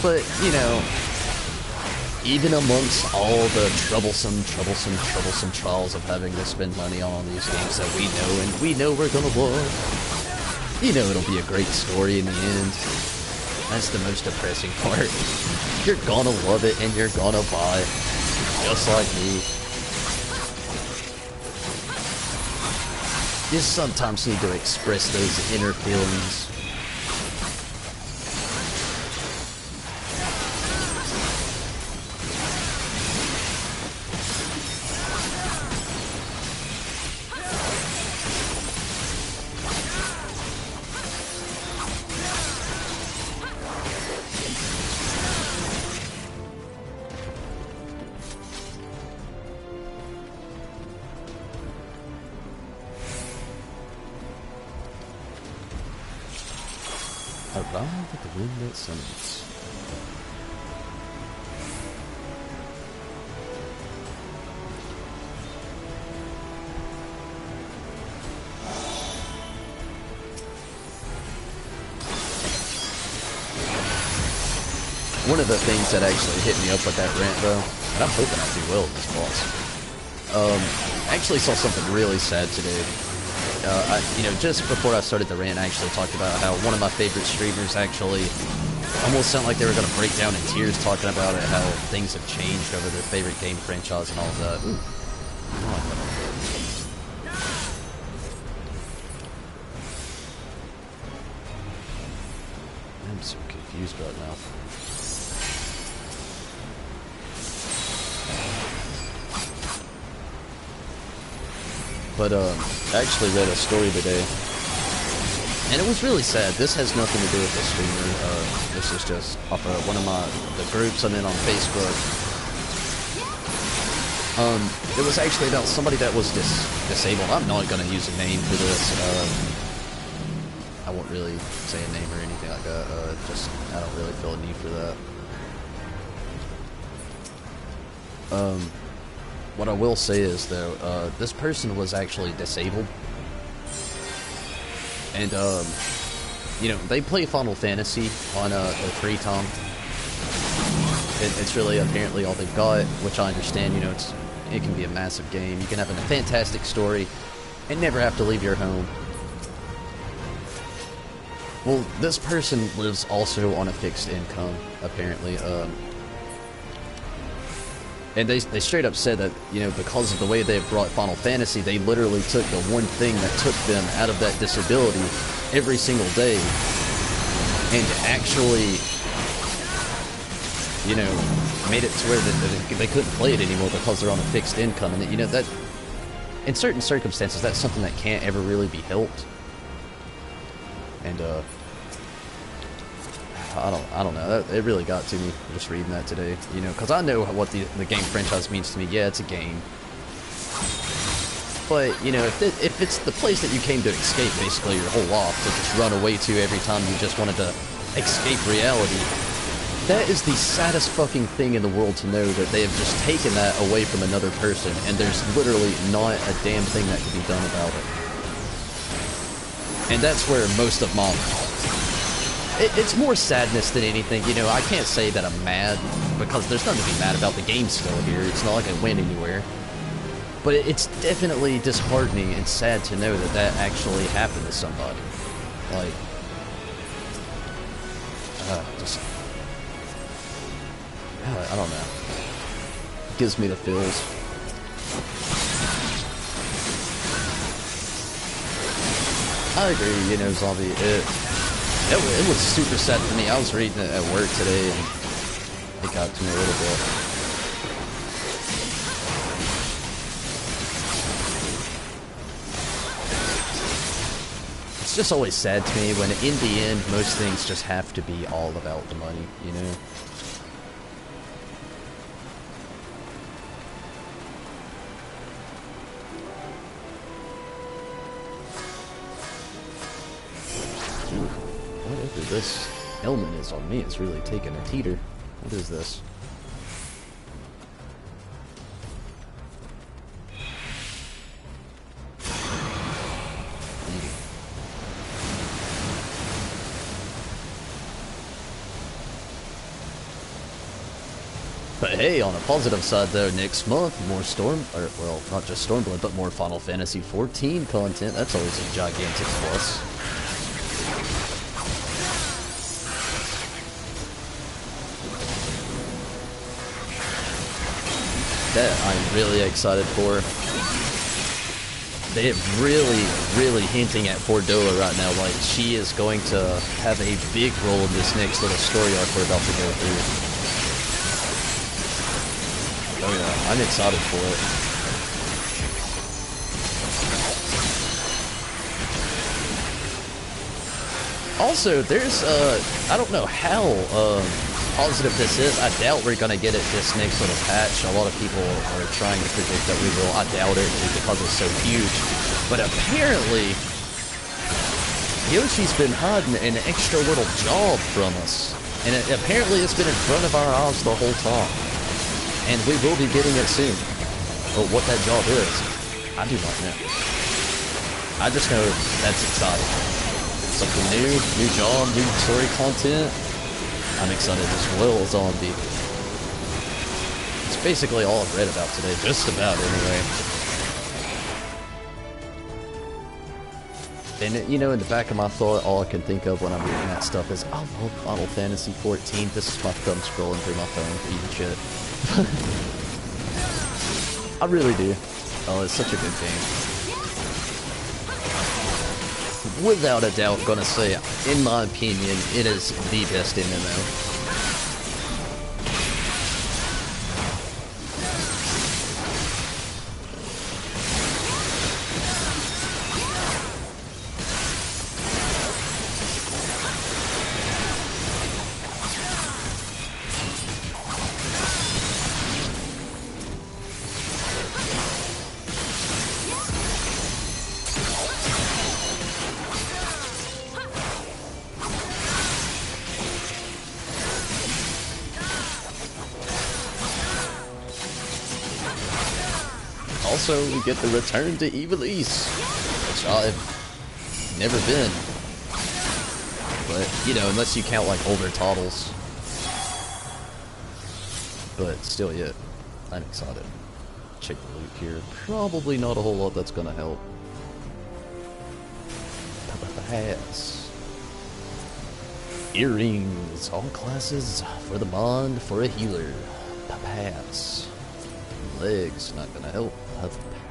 But, you know, even amongst all the troublesome trials of having to spend money on these games that we know and we know we're gonna love, you know it'll be a great story in the end. That's the most depressing part. You're gonna love it and you're gonna buy it. Just like me. You sometimes need to express those inner feelings. Arrive at the wind that summons. one of the things that actually hit me up with that rant, though, and I'm hoping I do well in this boss. I actually saw something really sad today. You know, just before I started the rant, I actually talked about how one of my favorite streamers actually almost sounded like they were going to break down in tears talking about it, how things have changed over their favorite game franchise and all of that. Ooh. I'm so confused right now. But I actually read a story today, and it was really sad. This has nothing to do with the streamer. This is just off of one of the groups I'm in on Facebook. It was actually about somebody that was disabled. I'm not going to use a name for this. I won't really say a name or anything like that. Just, I don't really feel a need for that. What I will say is, though, this person was actually disabled. And, you know, they play Final Fantasy on their free time. It's really apparently all they've got, which I understand. You know, it can be a massive game. You can have a fantastic story and never have to leave your home. Well, this person lives also on a fixed income, apparently. And they straight up said that, you know, because of the way they brought Final Fantasy, they literally took the one thing that took them out of that disability every single day and actually, you know, made it to where they couldn't play it anymore because they're on a fixed income. And, you know, that, in certain circumstances, that's something that can't ever really be helped. And, I don't know. It really got to me just reading that today. You know, because I know what the game franchise means to me. Yeah, it's a game. But, you know, if it's the place that you came to escape basically your whole life, to just run away to every time you just wanted to escape reality, that is the saddest fucking thing in the world to know, that they have just taken that away from another person, and there's literally not a damn thing that can be done about it. And that's where most of my... It's more sadness than anything. You know, I can't say that I'm mad, because there's nothing to be mad about. The game's still here. It's not like I went anywhere. But it's definitely disheartening and sad to know that that actually happened to somebody. Like, just... I don't know. It gives me the feels. I agree, you know, Zombie. It was super sad for me. I was reading it at work today, and it got to me a little bit. It's just always sad to me when, in the end, most things just have to be all about the money, you know? Whatever this element is on me, it's really taking a teeter. What is this? But hey, on a positive side though, next month, more well, not just Stormblood, but more Final Fantasy XIV content. That's always a gigantic plus. That I'm really excited for. They're really hinting at Fordola right now, like she is going to have a big role in this next little story arc we're about to go through. Oh yeah, I'm excited for it. Also, there's, I don't know how, positive this is. I doubt we're gonna get it this next little patch. A lot of people are trying to predict that we will. I doubt it because it's so huge. But apparently, Yoshi's been hiding an extra little job from us. And apparently it's been in front of our eyes the whole time. And we will be getting it soon. But what that job is, I do not know. I just know that's exciting. Something new job, new story content. I'm excited as well, zombie. It's basically all I've read about today, just about anyway. And, you know, in the back of my thought, all I can think of when I'm reading that stuff is, I love Final Fantasy XIV. This is my thumb scrolling through my phone, reading shit. I really do. Oh, it's such a good game. Without a doubt, gonna say, in my opinion, it is the best MMO. Also, we get the return to Ivalice, which I've never been. But, you know, unless you count, like, older titles. But still, yeah, I'm excited. Check the loot here. Probably not a whole lot that's gonna help. Hats. Earrings. All classes for the bond for a healer. Hats. Legs. Not gonna help.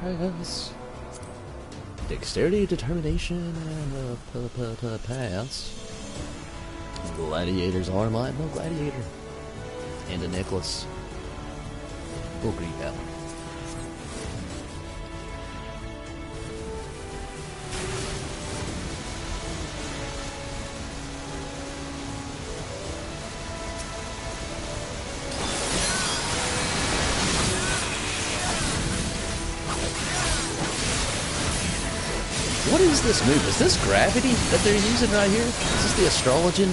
Pass. Dexterity, determination, and pass. Gladiator's arm. I'm no gladiator. And a necklace. We'll greet that. What is this move? Is this gravity that they're using right here? Is this the astrologian?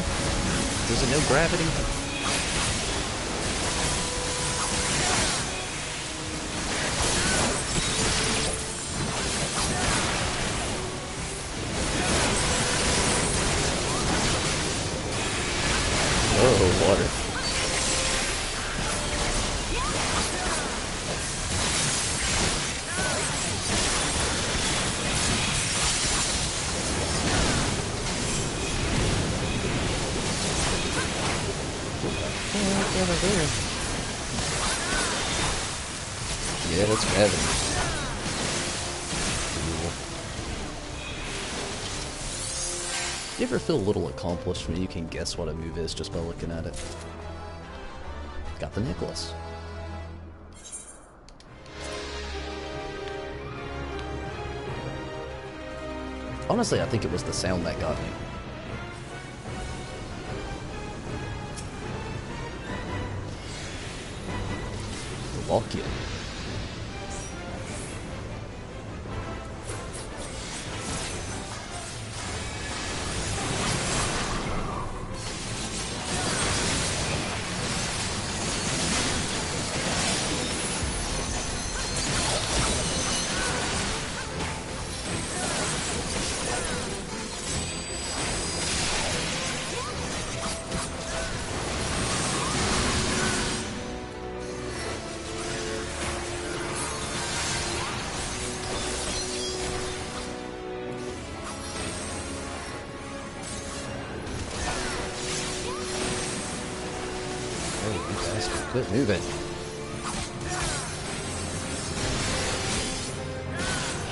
Does it know gravity? Oh, water. Yeah, that's gravity. Cool. You ever feel a little accomplished when you can guess what a move is just by looking at it? Got the necklace. Honestly, I think it was the sound that got me. Lock in. Quit moving.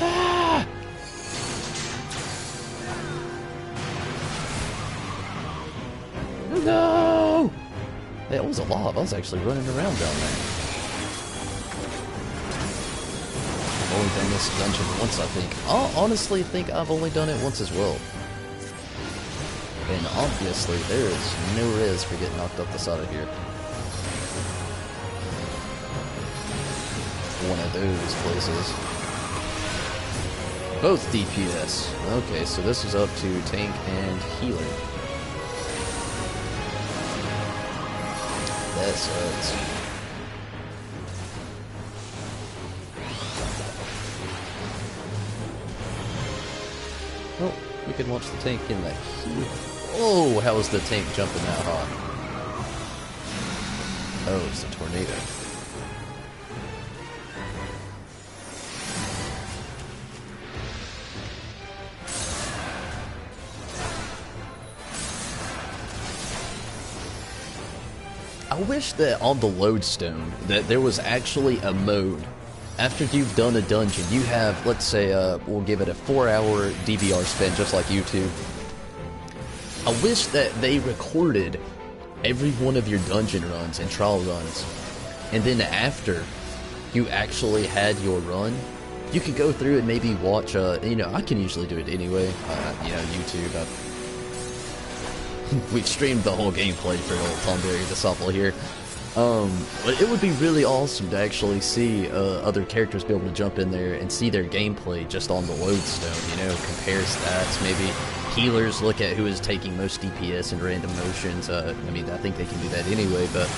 Ah! No! Hey, it was a lot. I was actually running around down there. I've only done this dungeon once, I think. I honestly think I've only done it once as well. And obviously, there is no res for getting knocked up the side of here. One of those places. Both DPS. Okay, so this is up to tank and healer. That sucks. Oh, we can watch the tank in the heal. Oh, how is the tank jumping that high? Oh, it's a tornado. I wish that on the lodestone that there was actually a mode. After you've done a dungeon, you have, let's say, we'll give it a 4-hour DVR spin, just like YouTube. I wish that they recorded every one of your dungeon runs and trial runs, and then after you actually had your run, you could go through and maybe watch, you know, I can usually do it anyway, you know, YouTube, we've streamed the whole gameplay for old Thundberry Disciple here. But it would be really awesome to actually see other characters be able to jump in there and see their gameplay just on the lodestone, you know, compare stats, maybe healers look at who is taking most DPS and random motions. I mean, I think they can do that anyway, but,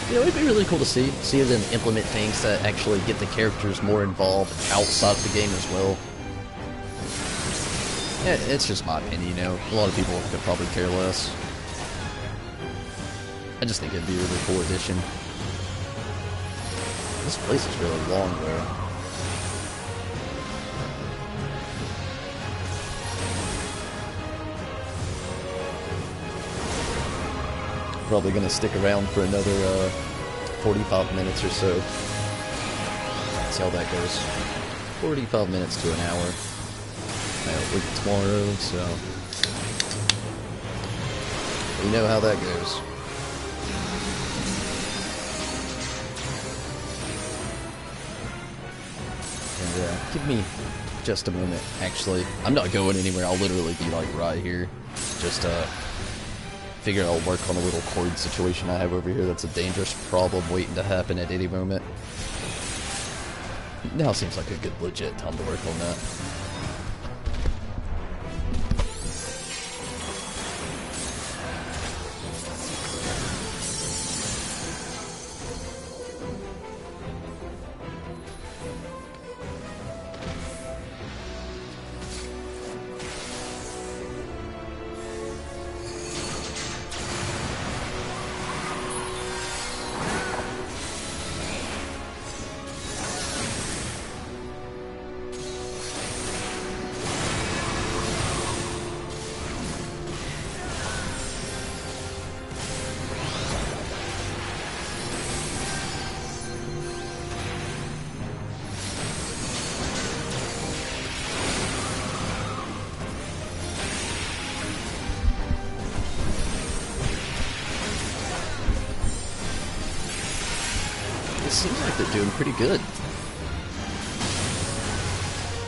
you know, it'd be really cool to see them implement things that actually get the characters more involved outside of the game as well. Yeah, it's just my opinion, you know. A lot of people could probably care less. I just think it'd be a really cool addition. This place is really long, though. Probably gonna stick around for another 45 minutes or so. See how that goes. 45 minutes to an hour. I'll work tomorrow, so you know how that goes. And give me just a moment. Actually, I'm not going anywhere. I'll literally be like right here. Just figure I'll work on a little cord situation I have over here. That's a dangerous problem waiting to happen at any moment. Now seems like a good legit time to work on that. Seems like they're doing pretty good.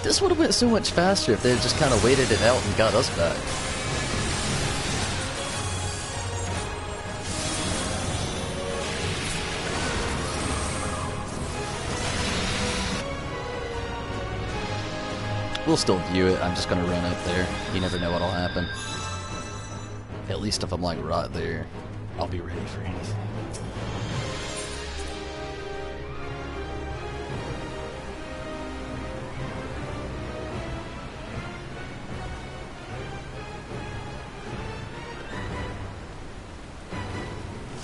This would have went so much faster if they had just kind of waited it out and got us back. We'll still view it. I'm just gonna run up there. You never know what'll happen. At least if I'm like right there, I'll be ready for anything.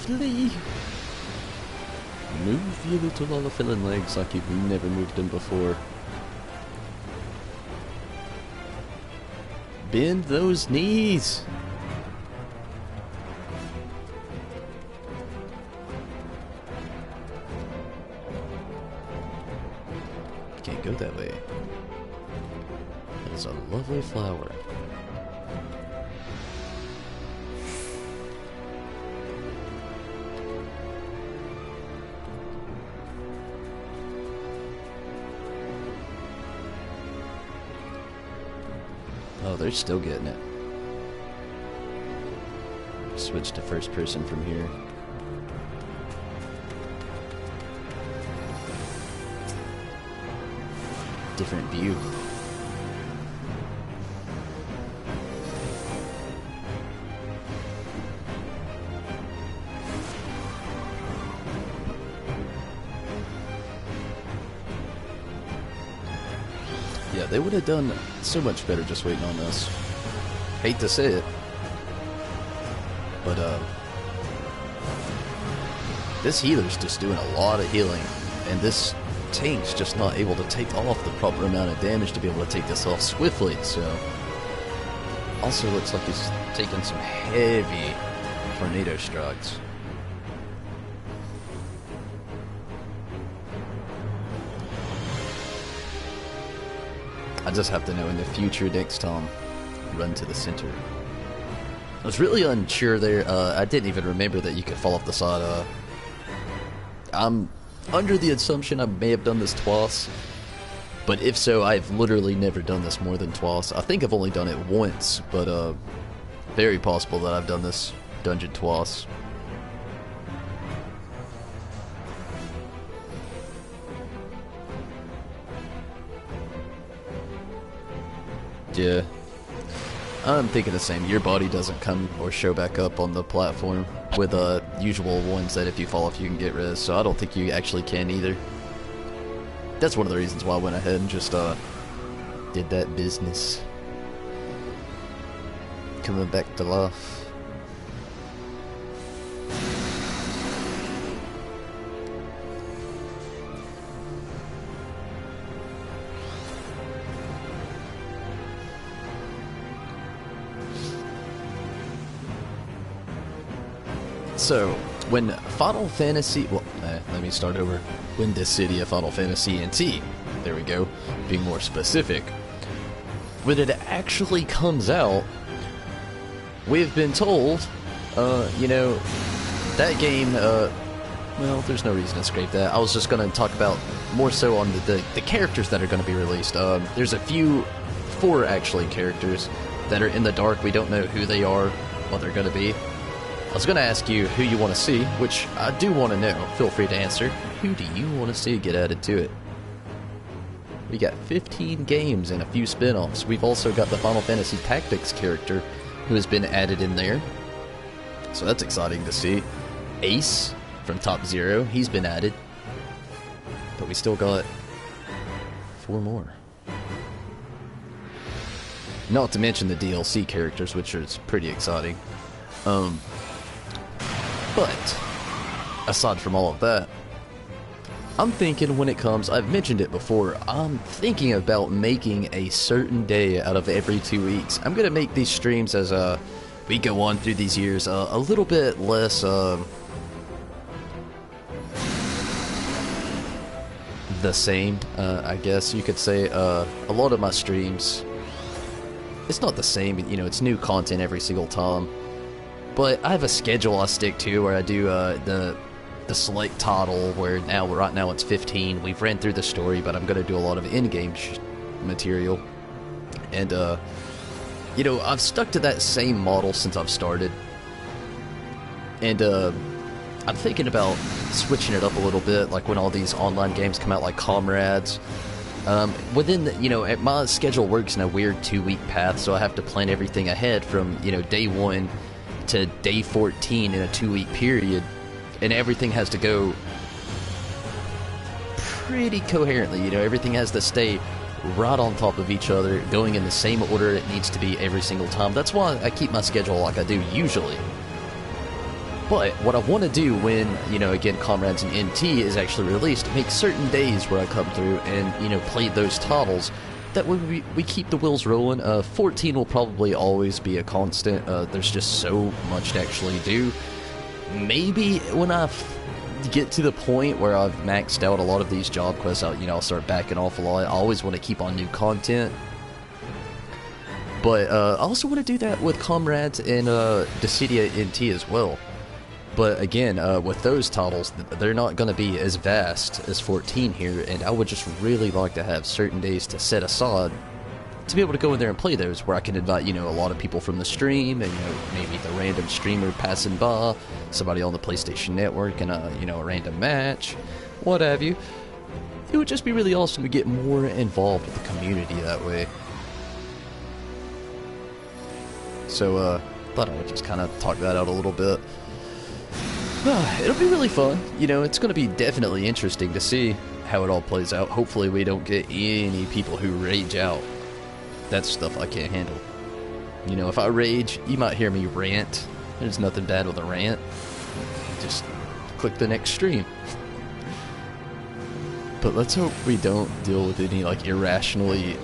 Flee! Move your little Lvl legs like you've never moved them before. Bend those knees! Can't go that way. That is a lovely flower. Oh, they're still getting it. Switch to first person from here. Different view. Yeah, they would have done so much better just waiting on us. Hate to say it, but this healer's just doing a lot of healing, and this tank's just not able to take off the proper amount of damage to be able to take this off swiftly, so... Also looks like he's taking some heavy tornado strikes. I just have to know in the future next time, run to the center. I was really unsure there. I didn't even remember that you could fall off the side. I'm under the assumption I may have done this twice, but if so, I've literally never done this more than twice. I think I've only done it once, but very possible that I've done this dungeon twice. Yeah, I'm thinking the same. Your body doesn't come or show back up on the platform with usual ones that if you fall off you can get res, so I don't think you actually can either. That's one of the reasons why I went ahead and just did that business. Coming back to life. So, when Final Fantasy... Well, let me start over. When Dissidia Final Fantasy NT, there we go, being more specific, when it actually comes out, we've been told, you know, that game, well, there's no reason to scrape that. I was just going to talk about more so on the characters that are going to be released. There's a four actually characters that are in the dark. We don't know who they are, what they're going to be. I was going to ask you who you want to see, which I do want to know. Feel free to answer. Who do you want to see get added to it? We got 15 games and a few spin-offs. We've also got the Final Fantasy Tactics character who has been added in there. So that's exciting to see. Ace from Top Zero, he's been added. But we still got 4 more. Not to mention the DLC characters, which is pretty exciting. But, aside from all of that, I'm thinking when it comes, I've mentioned it before, I'm thinking about making a certain day out of every 2 weeks. I'm going to make these streams as we go on through these years a little bit less the same, I guess you could say. A lot of my streams, it's not the same, you know, it's new content every single time. But I have a schedule I stick to where I do the select title, where right now it's 15. We've ran through the story, but I'm going to do a lot of in-game material. And, you know, I've stuck to that same model since I've started. And I'm thinking about switching it up a little bit, like when all these online games come out like Comrades. Within the, you know, my schedule works in a weird 2-week path, so I have to plan everything ahead from, you know, day 1 to day 14 in a 2-week period, and everything has to go pretty coherently. You know, everything has to stay right on top of each other, going in the same order it needs to be every single time. That's why I keep my schedule like I do usually. But what I want to do when, you know, again, Comrades and NT is actually released, make certain days where I come through and, you know, play those titles. That way we keep the wheels rolling. 14 will probably always be a constant. There's just so much to actually do. Maybe when I get to the point where I've maxed out a lot of these job quests, I'll start backing off a lot. I always want to keep on new content. But I also want to do that with Comrades and Dissidia NT as well. But again, with those titles, they're not going to be as vast as 14 here, and I would just really like to have certain days to set aside to be able to go in there and play those, where I can invite, you know, a lot of people from the stream, and, you know, maybe the random streamer passing by, somebody on the PlayStation Network, and you know, a random match, what have you. It would just be really awesome to get more involved with the community that way. So, thought I would just kind of talk that out a little bit. It'll be really fun. You know, it's going to be definitely interesting to see how it all plays out. Hopefully we don't get any people who rage out. That's stuff I can't handle. You know, if I rage, you might hear me rant. There's nothing bad with a rant. Just click the next stream. But let's hope we don't deal with any, like, irrationally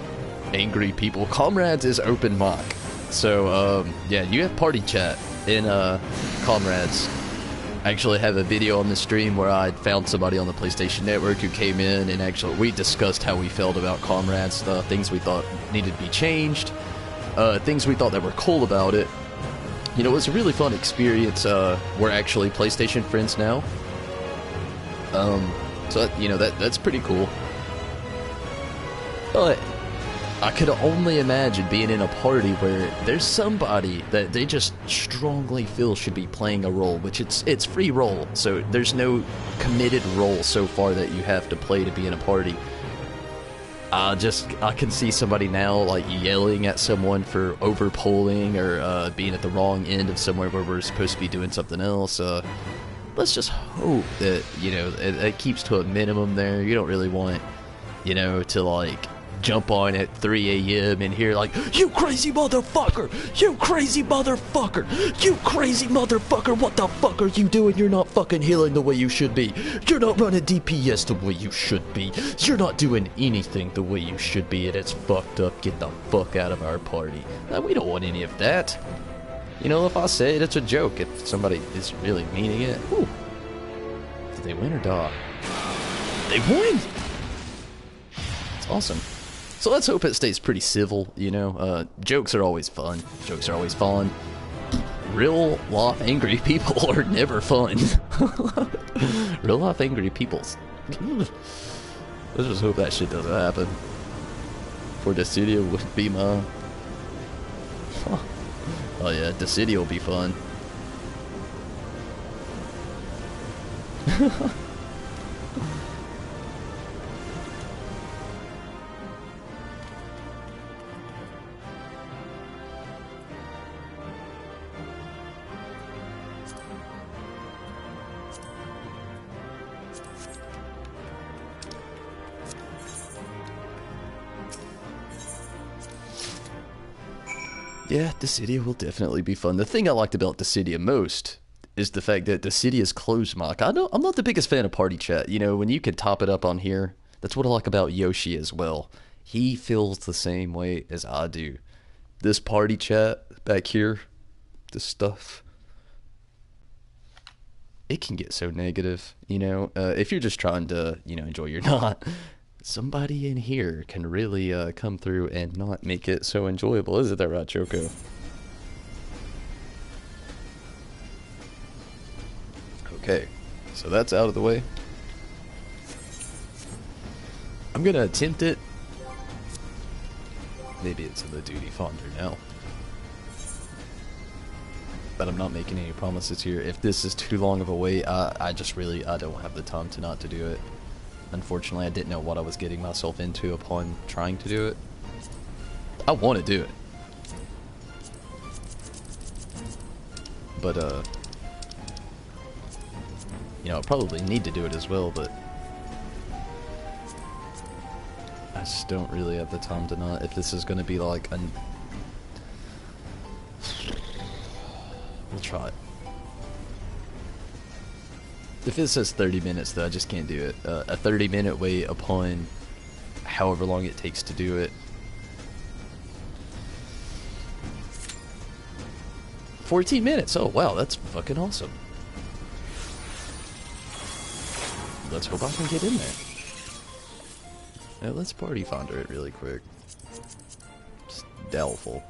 angry people. Comrades is open mock. So, yeah, you have party chat in, Comrades. I actually have a video on the stream where I found somebody on the PlayStation Network who came in and actually we discussed how we felt about Comrades, the things we thought needed to be changed, things we thought that were cool about it. You know, it was a really fun experience. We're actually PlayStation friends now. So, you know, that's pretty cool. But I could only imagine being in a party where there's somebody that they just strongly feel should be playing a role, which it's free role, so there's no committed role so far that you have to play to be in a party. I can see somebody now, like, yelling at someone for overpolling or being at the wrong end of somewhere where we're supposed to be doing something else. Let's just hope that, you know, it keeps to a minimum there. You don't really want, you know, to, like, jump on at 3 a.m. and hear, like, "You crazy motherfucker! You crazy motherfucker! You crazy motherfucker! What the fuck are you doing? You're not fucking healing the way you should be. You're not running DPS the way you should be. You're not doing anything the way you should be, and it's fucked up. Get the fuck out of our party." We don't want any of that. You know, if I say it, it's a joke. If somebody is really meaning it, whew. Did they win or die? They won! It's awesome. So let's hope it stays pretty civil, you know. Jokes are always fun. Jokes are always fun. Real life angry people are never fun. Real life angry peoples. Let's just hope that shit doesn't happen. For Dissidia would be my... Oh yeah, Dissidia will be fun. Yeah, Dissidia will definitely be fun. The thing I liked about Dissidia most is the fact that Dissidia's closed mock. I'm not the biggest fan of party chat. You know, when you can top it up on here, that's what I like about Yoshi as well. He feels the same way as I do. This party chat back here, this stuff, it can get so negative, you know. If you're just trying to, you know, enjoy your not. Somebody in here can really come through and not make it so enjoyable. Isn't that right, Choco? Okay, so that's out of the way. I'm gonna attempt it. Maybe it's in the duty fonder now. But I'm not making any promises here. If this is too long of a wait, I don't have the time to not to do it. Unfortunately, I didn't know what I was getting myself into upon trying to do it. I want to do it. But, you know, I probably need to do it as well, but I just don't really have the time to not. If this is going to be like we'll try it. If it says 30 minutes, though, I just can't do it. A 30-minute wait upon however long it takes to do it. 14 minutes! Oh, wow, that's fucking awesome. Let's hope I can get in there. Now, let's party fonder it really quick. Just doubtful.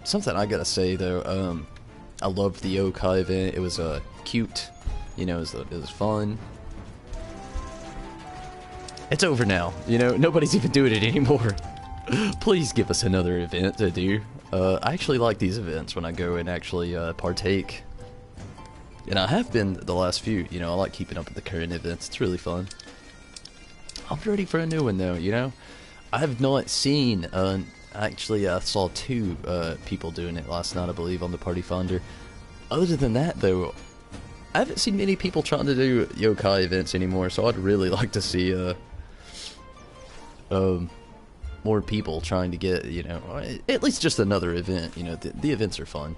Something I gotta say, though, I loved the Yokai event. It was cute, you know, it was fun. It's over now, you know, nobody's even doing it anymore. Please give us another event to do. I actually like these events when I go and actually partake. And I have been the last few, you know, I like keeping up with the current events. It's really fun. I'm ready for a new one, though, you know. I have not seen... Actually, I saw two people doing it last night, I believe, on the Party Finder. Other than that, though, I haven't seen many people trying to do yokai events anymore, so I'd really like to see more people trying to get, you know, at least just another event. You know, the events are fun.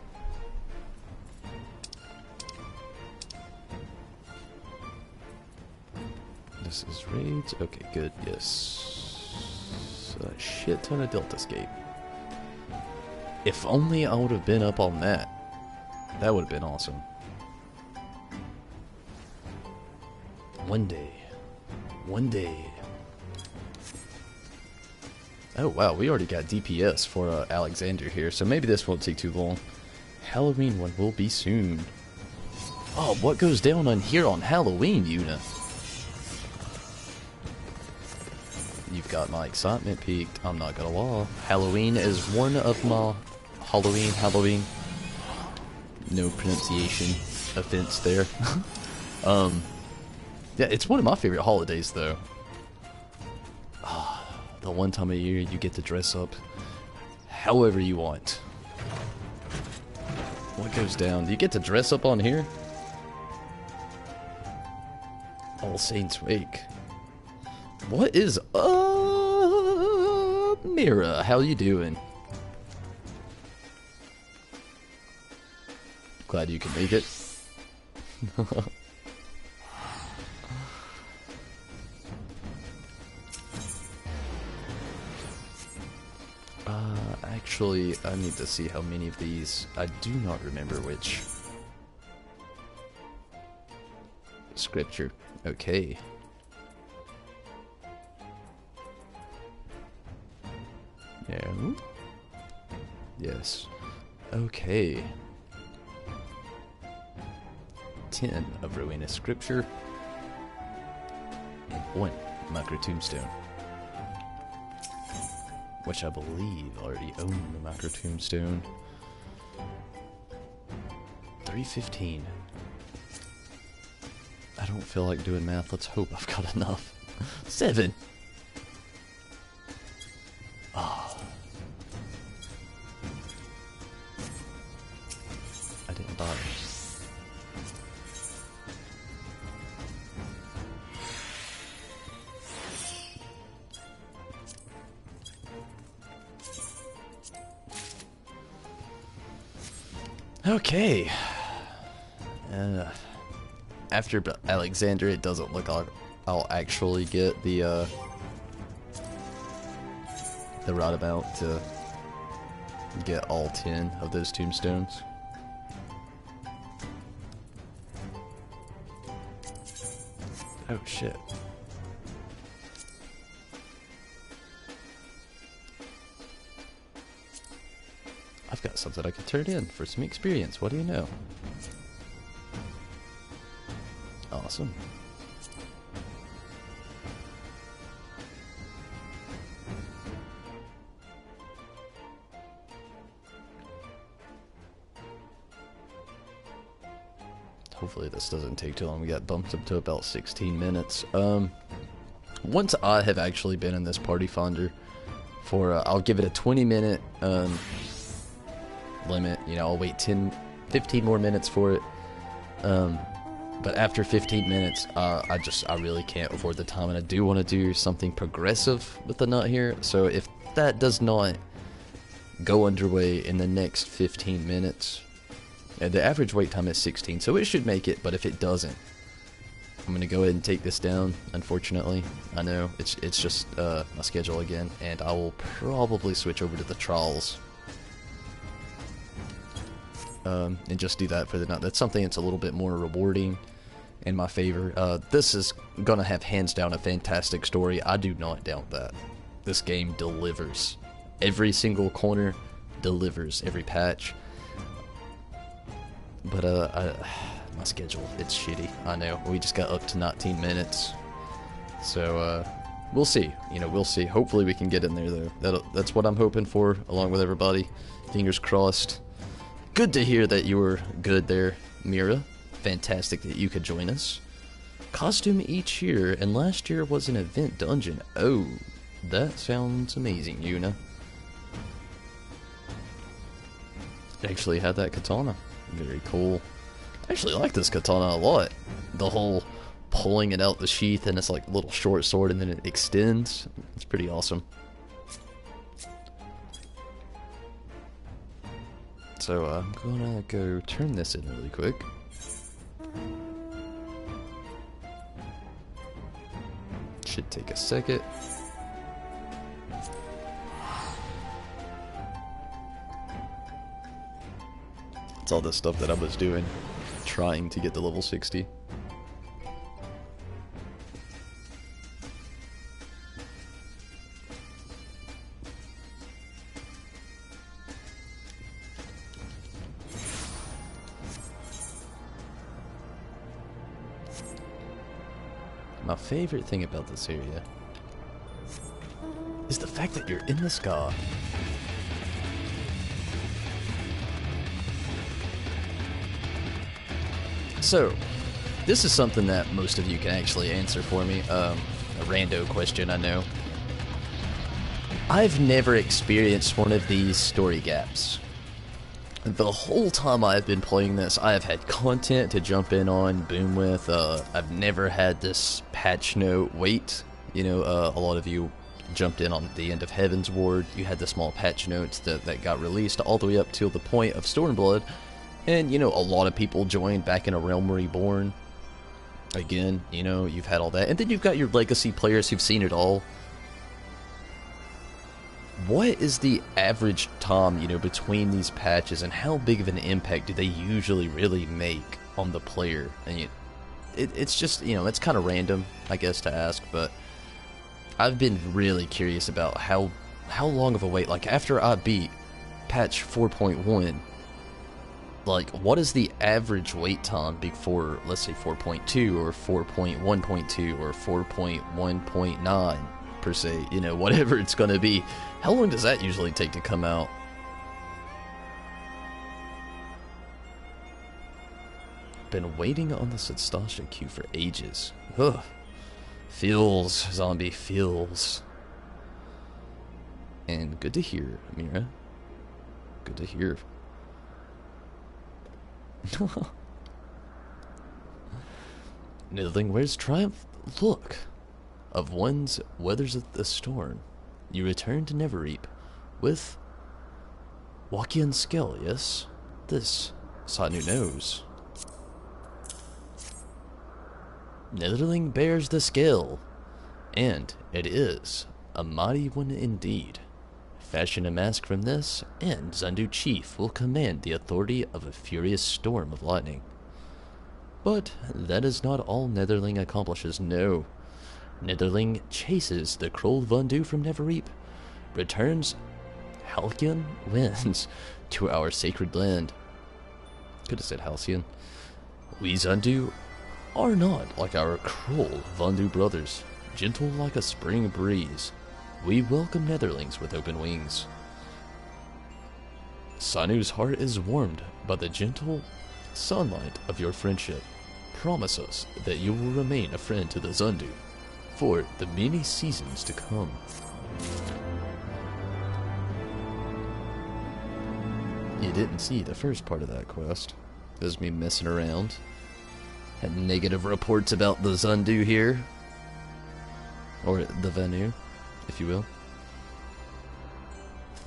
This is raids. Okay, good. Yes. A shit ton of Delta Scape. If only I would have been up on that. That would have been awesome. One day. One day. Oh wow, we already got DPS for Alexander here, so maybe this won't take too long. Halloween one will be soon. Oh, what goes down on here on Halloween, Una? You've got my excitement peaked, I'm not gonna lie. Halloween is one of my... Halloween. No pronunciation offense there. Yeah, it's one of my favorite holidays, though. The one time a year you get to dress up however you want. What goes down? Do you get to dress up on here? All Saints Wake. What is up, Mira? How you doing? Glad you can make it. Actually, I need to see how many of these. I do not remember which. Scripture. Okay. No. Yes. Okay. 10 of Rowena Scripture. And 1 Micro Tombstone. Which I believe already own the Macro Tombstone. 315. I don't feel like doing math. Let's hope I've got enough. 7. Ah. I didn't buy it. Okay. After Alexander, it doesn't look like I'll actually get the right amount to get all 10 of those tombstones. Oh shit. I've got something I can turn in for some experience. What do you know? Awesome. Hopefully this doesn't take too long. We got bumped up to about 16 minutes. Once I have actually been in this party finder for, I'll give it a 20-minute limit. You know, I'll wait 15 more minutes for it. But after 15 minutes, I really can't afford the time, and I do want to do something progressive with the nut here. So if that does not go underway in the next 15 minutes, the average wait time is 16, so it should make it. But if it doesn't, I'm gonna go ahead and take this down. Unfortunately, I know it's just my schedule again, and I will probably switch over to the trials. And just do that for the night. That's something that's a little bit more rewarding in my favor. This is gonna have hands down a fantastic story. I do not doubt that. This game delivers. Every single corner delivers. Every patch. But my schedule, it's shitty. I know. We just got up to 19 minutes. So we'll see. You know, we'll see. Hopefully we can get in there though. That's what I'm hoping for, along with everybody. Fingers crossed. Good to hear that you were good there, Mira. Fantastic that you could join us. Costume each year, and last year was an event dungeon. Oh, that sounds amazing, Una. Actually had that katana. Very cool. I actually like this katana a lot. The whole pulling it out the sheath, and it's like a little short sword, and then it extends. It's pretty awesome. So I'm gonna go turn this in really quick. should take a second. It's all the stuff that I was doing, trying to get to level 60. My favorite thing about this area is the fact that you're in the sky. So, this is something that most of you can actually answer for me. A rando question, I know. I've never experienced one of these story gaps. The whole time I've been playing this, I have had content to jump in on, boom with. I've never had this patch note wait. You know, a lot of you jumped in on the end of Heaven's Ward. You had the small patch notes that got released all the way up till the point of Stormblood. And, you know, a lot of people joined back in A Realm Reborn. Again, you know, you've had all that. And then you've got your legacy players who've seen it all. What is the average time, you know, between these patches, and how big of an impact do they usually really make on the player? And it's just, you know, it's kind of random, I guess, to ask, but I've been really curious about how long of a wait, like after I beat patch 4.1, like what is the average wait time before, let's say 4.2 or 4.1.2 or 4.1.9 per se, you know, whatever it's going to be. How long does that usually take to come out? Been waiting on the Stasha queue for ages. Ugh. Feels, zombie, feels. And good to hear, Mira. Good to hear. Nithling wears triumph. Look. Of one's weathers of the storm, you return to Neverreap with Wakian skill, yes? This Sanu knows. Netherling bears the skill, and it is a mighty one indeed. Fashion a mask from this, and Zundu Chief will command the authority of a furious storm of lightning. But that is not all Netherling accomplishes, no. Netherling chases the Kroll Vundu from Neverreap, returns Halcyon winds to our sacred land. Could have said Halcyon. We Zundu are not like our Kroll Vundu brothers, gentle like a spring breeze. We welcome Netherlings with open wings. Sanu's heart is warmed by the gentle sunlight of your friendship. Promise us that you will remain a friend to the Zundu for the many seasons to come. You didn't see the first part of that quest. It was me messing around. Had negative reports about the Zundu here. Or the Venu, if you will.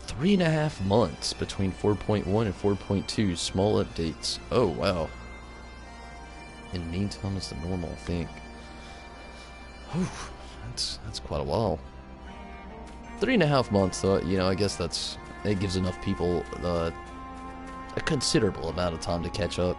3.5 months between 4.1 and 4.2 small updates. Oh, wow. In the meantime, it's the normal, I think. Whew, that's quite a while. 3.5 months, though, you know, I guess it gives enough people a considerable amount of time to catch up.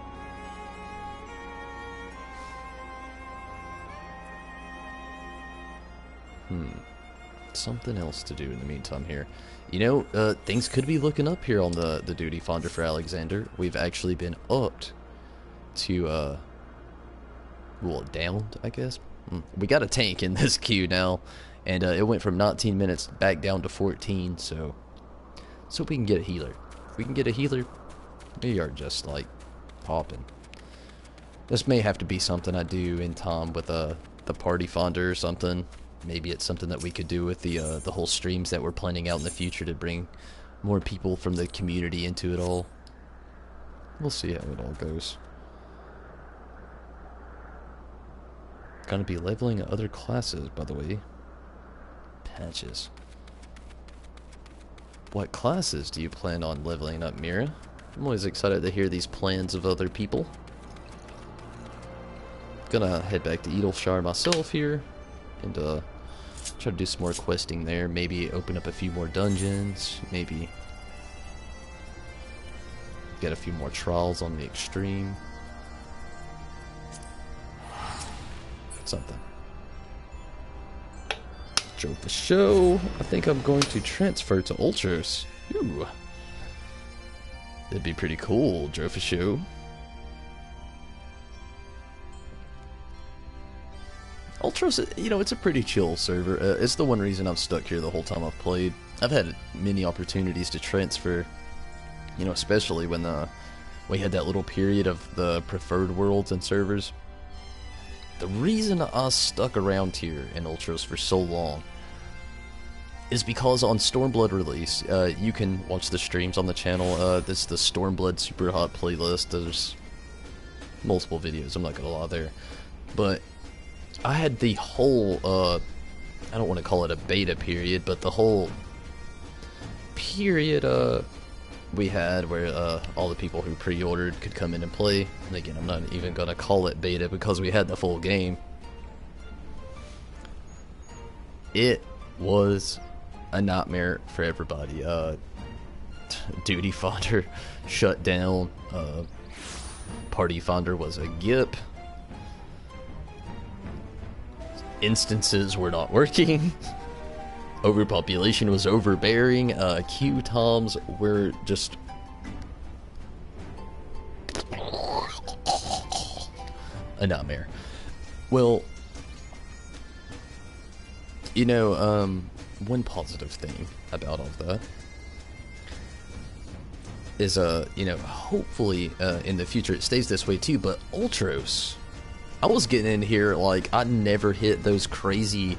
Something else to do in the meantime here. You know, things could be looking up here on the duty finder for Alexander. We've actually been upped to, well, downed, I guess. We got a tank in this queue now, and it went from 19 minutes back down to 14, so we can get a healer. If we can get a healer, we are just, like, popping. This may have to be something I do in time with the party finder or something. Maybe it's something that we could do with the whole streams that we're planning out in the future to bring more people from the community into it all. We'll see how it all goes. Gonna be leveling other classes, by the way. Patches. What classes do you plan on leveling up, Mira? I'm always excited to hear these plans of other people. Gonna head back to Edelshire myself here, and Try to do some more questing there. Maybe open up a few more dungeons. Maybe get a few more trials on the extreme. Something. Joe for show. I think I'm going to transfer to Ultros. Ooh. That'd be pretty cool, Joe for show. Ultros, you know, it's a pretty chill server. It's the one reason I've stuck here the whole time I've played. I've had many opportunities to transfer, you know, especially when we had that little period of the preferred worlds and servers. The reason I stuck around here in Ultros for so long is because on Stormblood release, you can watch the streams on the channel. This is the Stormblood Super Hot playlist. There's multiple videos, I'm not gonna lie there. But I had the whole, I don't want to call it a beta period, but the whole period we had where all the people who pre-ordered could come in and play. And again, I'm not even going to call it beta because we had the full game. It was a nightmare for everybody. Duty Finder shut down. Party Finder was a GIP. Instances were not working. Overpopulation was overbearing. Queue toms were just a nightmare. Well, you know, one positive thing about all of that is, you know, hopefully in the future it stays this way too, but Ultros, I was getting in here like I never hit those crazy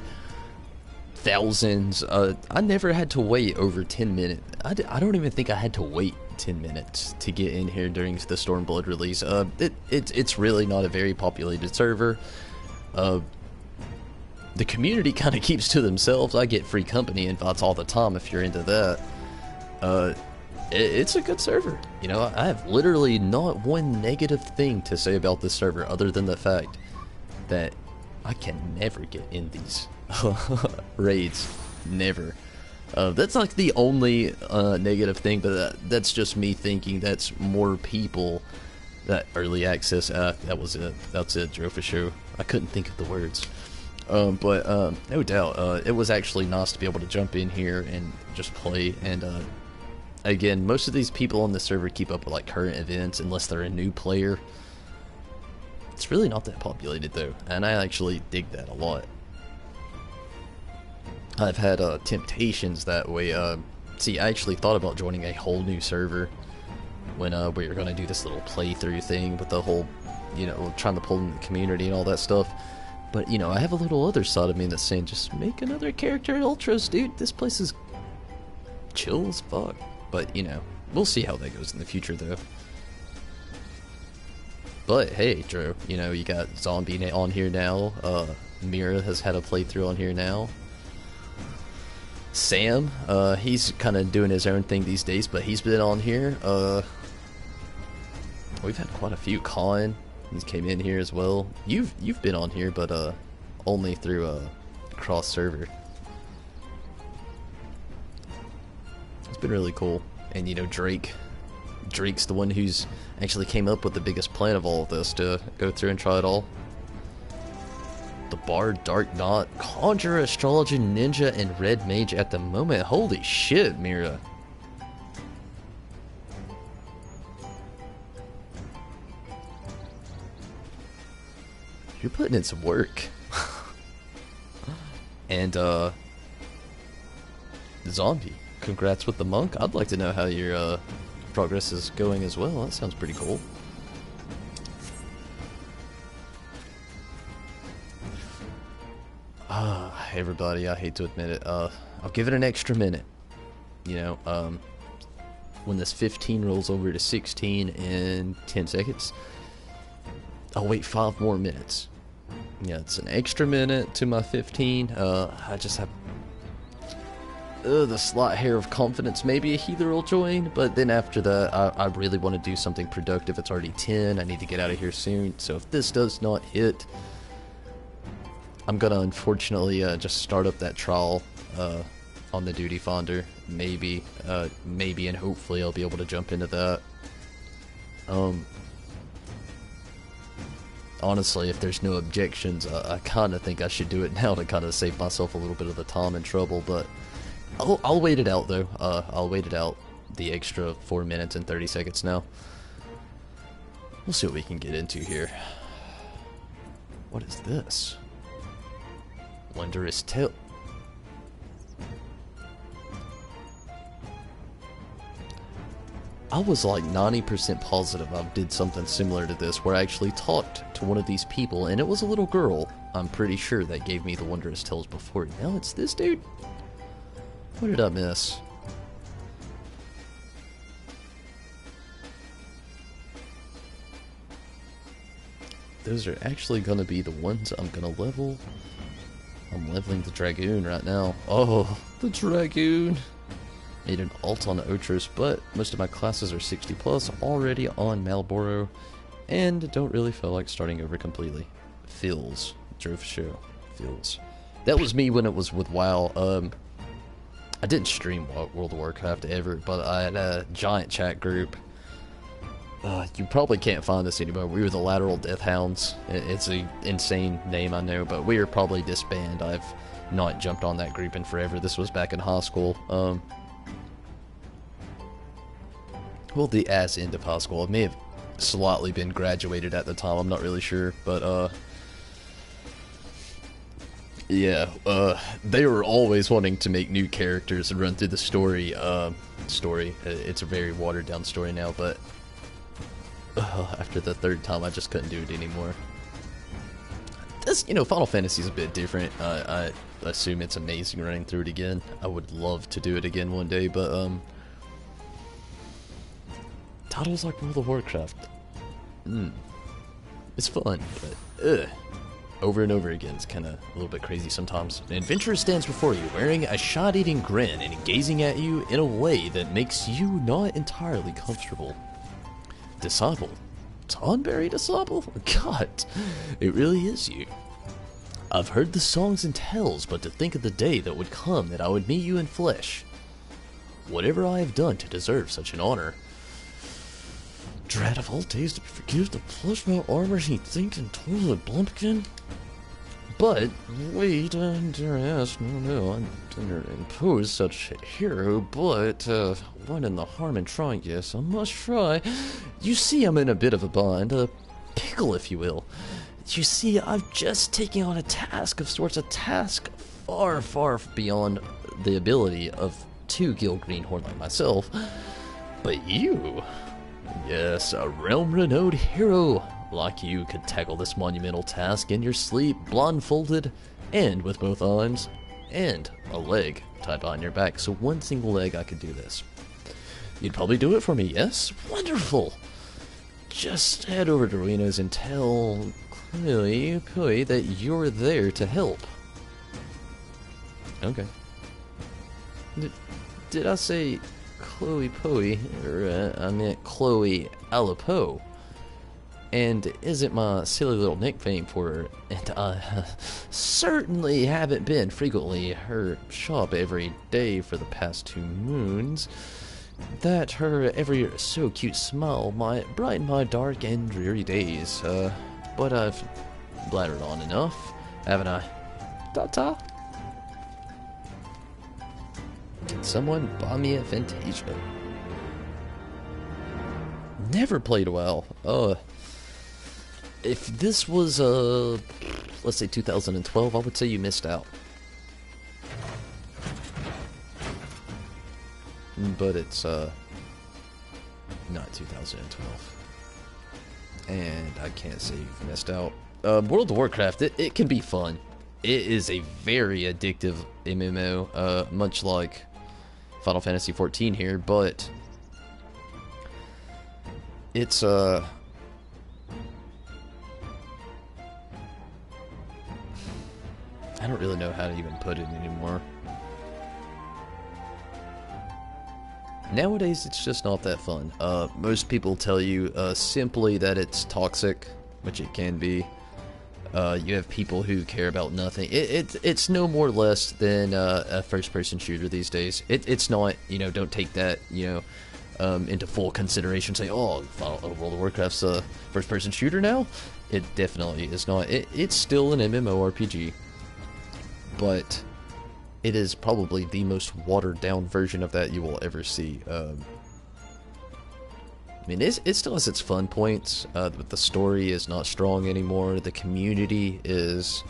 thousands. I never had to wait over 10 minutes. I don't even think I had to wait 10 minutes to get in here during the Stormblood release. It's really not a very populated server. The community kind of keeps to themselves. I get free company invites all the time if you're into that. It's a good server. You know, I have literally not one negative thing to say about this server other than the fact that I can never get in these raids. Never. That's like the only negative thing, but that's just me thinking that's more people that early access. That was it. That's it, Joe for sure. I couldn't think of the words. But no doubt, it was actually nice to be able to jump in here and just play. And again, most of these people on the server keep up with like current events unless they're a new player. It's really not that populated though, and I actually dig that a lot. I've had temptations that way. See, I actually thought about joining a whole new server when we were going to do this little playthrough thing with the whole, you know, trying to pull in the community and all that stuff. But, you know, I have a little other side of me that's saying, just make another character in Ultros, dude. This place is chill as fuck. But, you know, we'll see how that goes in the future, though. But, hey, Drew, you know, you got Zombie on here now. Mira has had a playthrough on here now. Sam, he's kind of doing his own thing these days, but he's been on here. We've had quite a few. Colin, he's came in here as well. You've been on here, but only through cross server. It's been really cool. And you know, Drake's the one who's actually came up with the biggest plan of all of this to go through and try it all. The Bard, Dark Knot, Conjurer, Astrologer, Ninja, and Red Mage at the moment. Holy shit, Mira. You're putting in some work. And, Zombie, congrats with the Monk. I'd like to know how your, progress is going as well. That sounds pretty cool. Everybody, I hate to admit it, I'll give it an extra minute. You know, when this 15 rolls over to 16 in 10 seconds, I'll wait 5 more minutes. Yeah, it's an extra minute to my 15. I just have the slight hair of confidence maybe a healer will join, but then after that, I really want to do something productive. It's already 10. I need to get out of here soon. So if this does not hit I'm gonna unfortunately just start up that trial on the duty finder. Maybe, maybe, and hopefully I'll be able to jump into that. Honestly, if there's no objections, I kind of think I should do it now to kind of save myself a little bit of the time and trouble, but I'll wait it out, though. I'll wait it out the extra 4 minutes and 30 seconds now. We'll see what we can get into here. What is this? Wondrous tale. I was like 90% positive I did something similar to this, where I actually talked to one of these people, and it was a little girl, I'm pretty sure, that gave me the Wondrous Tales before. Now it's this dude? What did I miss? Those are actually going to be the ones I'm going to level. I'm leveling the Dragoon right now. Oh, the Dragoon! Made an alt on Otros, but most of my classes are 60 plus, already on Malboro, and don't really feel like starting over completely. Feels. Drove show. Feels. That was me when it was with WoW. I didn't stream World of Warcraft ever, but I had a giant chat group. You probably can't find this anymore. We were the Lateral Death Hounds. It's an insane name, I know, but we are probably disbanded. I've not jumped on that group in forever. This was back in high school. Well, the ass end of high school. It may have slightly been graduated at the time. I'm not really sure, but yeah, they were always wanting to make new characters and run through the story. It's a very watered down story now, but after the third time, I just couldn't do it anymore. This, Final Fantasy is a bit different. I assume it's amazing running through it again. I would love to do it again one day, but titles like World of Warcraft, it's fun, but over and over again, it's kind of a little bit crazy sometimes. An adventurer stands before you, wearing a shot-eating grin and gazing at you in a way that makes you not entirely comfortable. Disciple. Tonberry Disciple? God, it really is you. I've heard the songs and tales, but to think of the day that would come that I would meet you in flesh. Whatever I have done to deserve such an honor. Dread of all days to be forgiven to plush my armor he thinks and toilet blumpkin. But, wait, dare I ask, no, I didn't impose such a hero, but, what in the harm in trying? Yes, I must try. You see I'm in a bit of a bind, a pickle if you will. You see, I've just taken on a task of sorts, a task far, far beyond the ability of two Gil Greenhorn like myself. But you, yes, a realm-renowned hero like you could tackle this monumental task in your sleep, blindfolded, and with both arms, and a leg tied behind your back. So one single leg, I could do this. You'd probably do it for me, yes? Wonderful! Just head over to Reno's and tell Chloe that you're there to help. Okay. Did I say Chloe Poe? Or I meant Chloe Alapo. And isn't my silly little nickname for her, and I certainly haven't been frequently her shop every day for the past 2 moons, that her every so cute smile might brighten my dark and dreary days, but I've blattered on enough, haven't I? Ta-ta! Can someone buy me a Fantasia? Never played WoW. If this was, let's say 2012, I would say you missed out. But it's, not 2012. And I can't say you've missed out. World of Warcraft, it can be fun. It is a very addictive MMO, much like Final Fantasy XIV here, but it's, I don't really know how to even put it anymore. Nowadays, it's just not that fun. Most people tell you simply that it's toxic, which it can be. You have people who care about nothing. It's no more or less than a first-person shooter these days. It's not, you know, don't take that, you know, into full consideration. Say, oh, World of Warcraft's a first-person shooter now? It definitely is not. It's still an MMORPG, but it is probably the most watered-down version of that you will ever see. I mean, it still has its fun points, but the story is not strong anymore. The community is...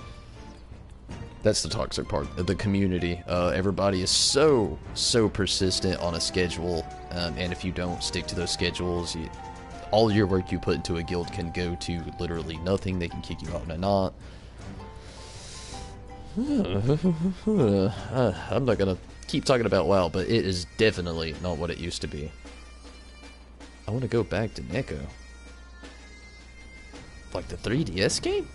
That's the toxic part. The community. Everybody is so persistent on a schedule, and if you don't stick to those schedules, all your work you put into a guild can go to literally nothing. They can kick you out in a knot. I'm not gonna keep talking about WoW, but it is definitely not what it used to be. I want to go back to Neko. Like the 3DS game?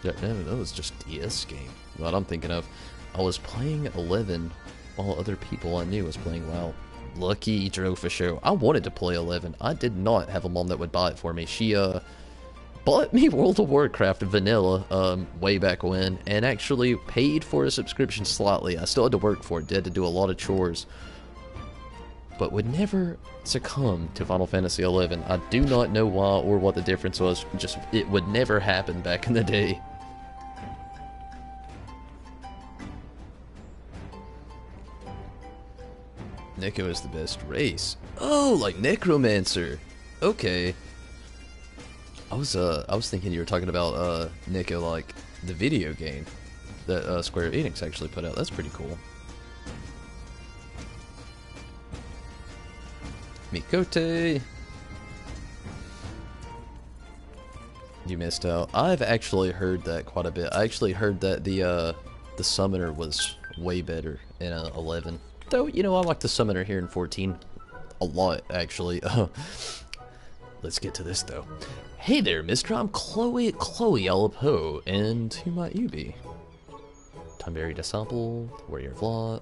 Yeah, no, that was just DS game. What I'm thinking of. I was playing 11 while other people I knew was playing WoW. Lucky drove for show. I wanted to play 11. I did not have a mom that would buy it for me. She bought me World of Warcraft vanilla way back when, and actually paid for a subscription slightly. I still had to work for it. Had to do a lot of chores, but would never succumb to Final Fantasy XI. I do not know why or what the difference was. Just, it would never happen back in the day. Neko is the best race. Oh, like Necromancer. Okay. I was thinking you were talking about Neko, like the video game that Square Enix actually put out. That's pretty cool. Mikote! You missed out. I've actually heard that quite a bit. I actually heard that the summoner was way better in 11. Though, you know, I like the summoner here in 14 a lot, actually. Let's get to this, though. Hey there, mister. I'm Chloe Alapo, and who might you be? Tonberry Disciple, Warrior of Law.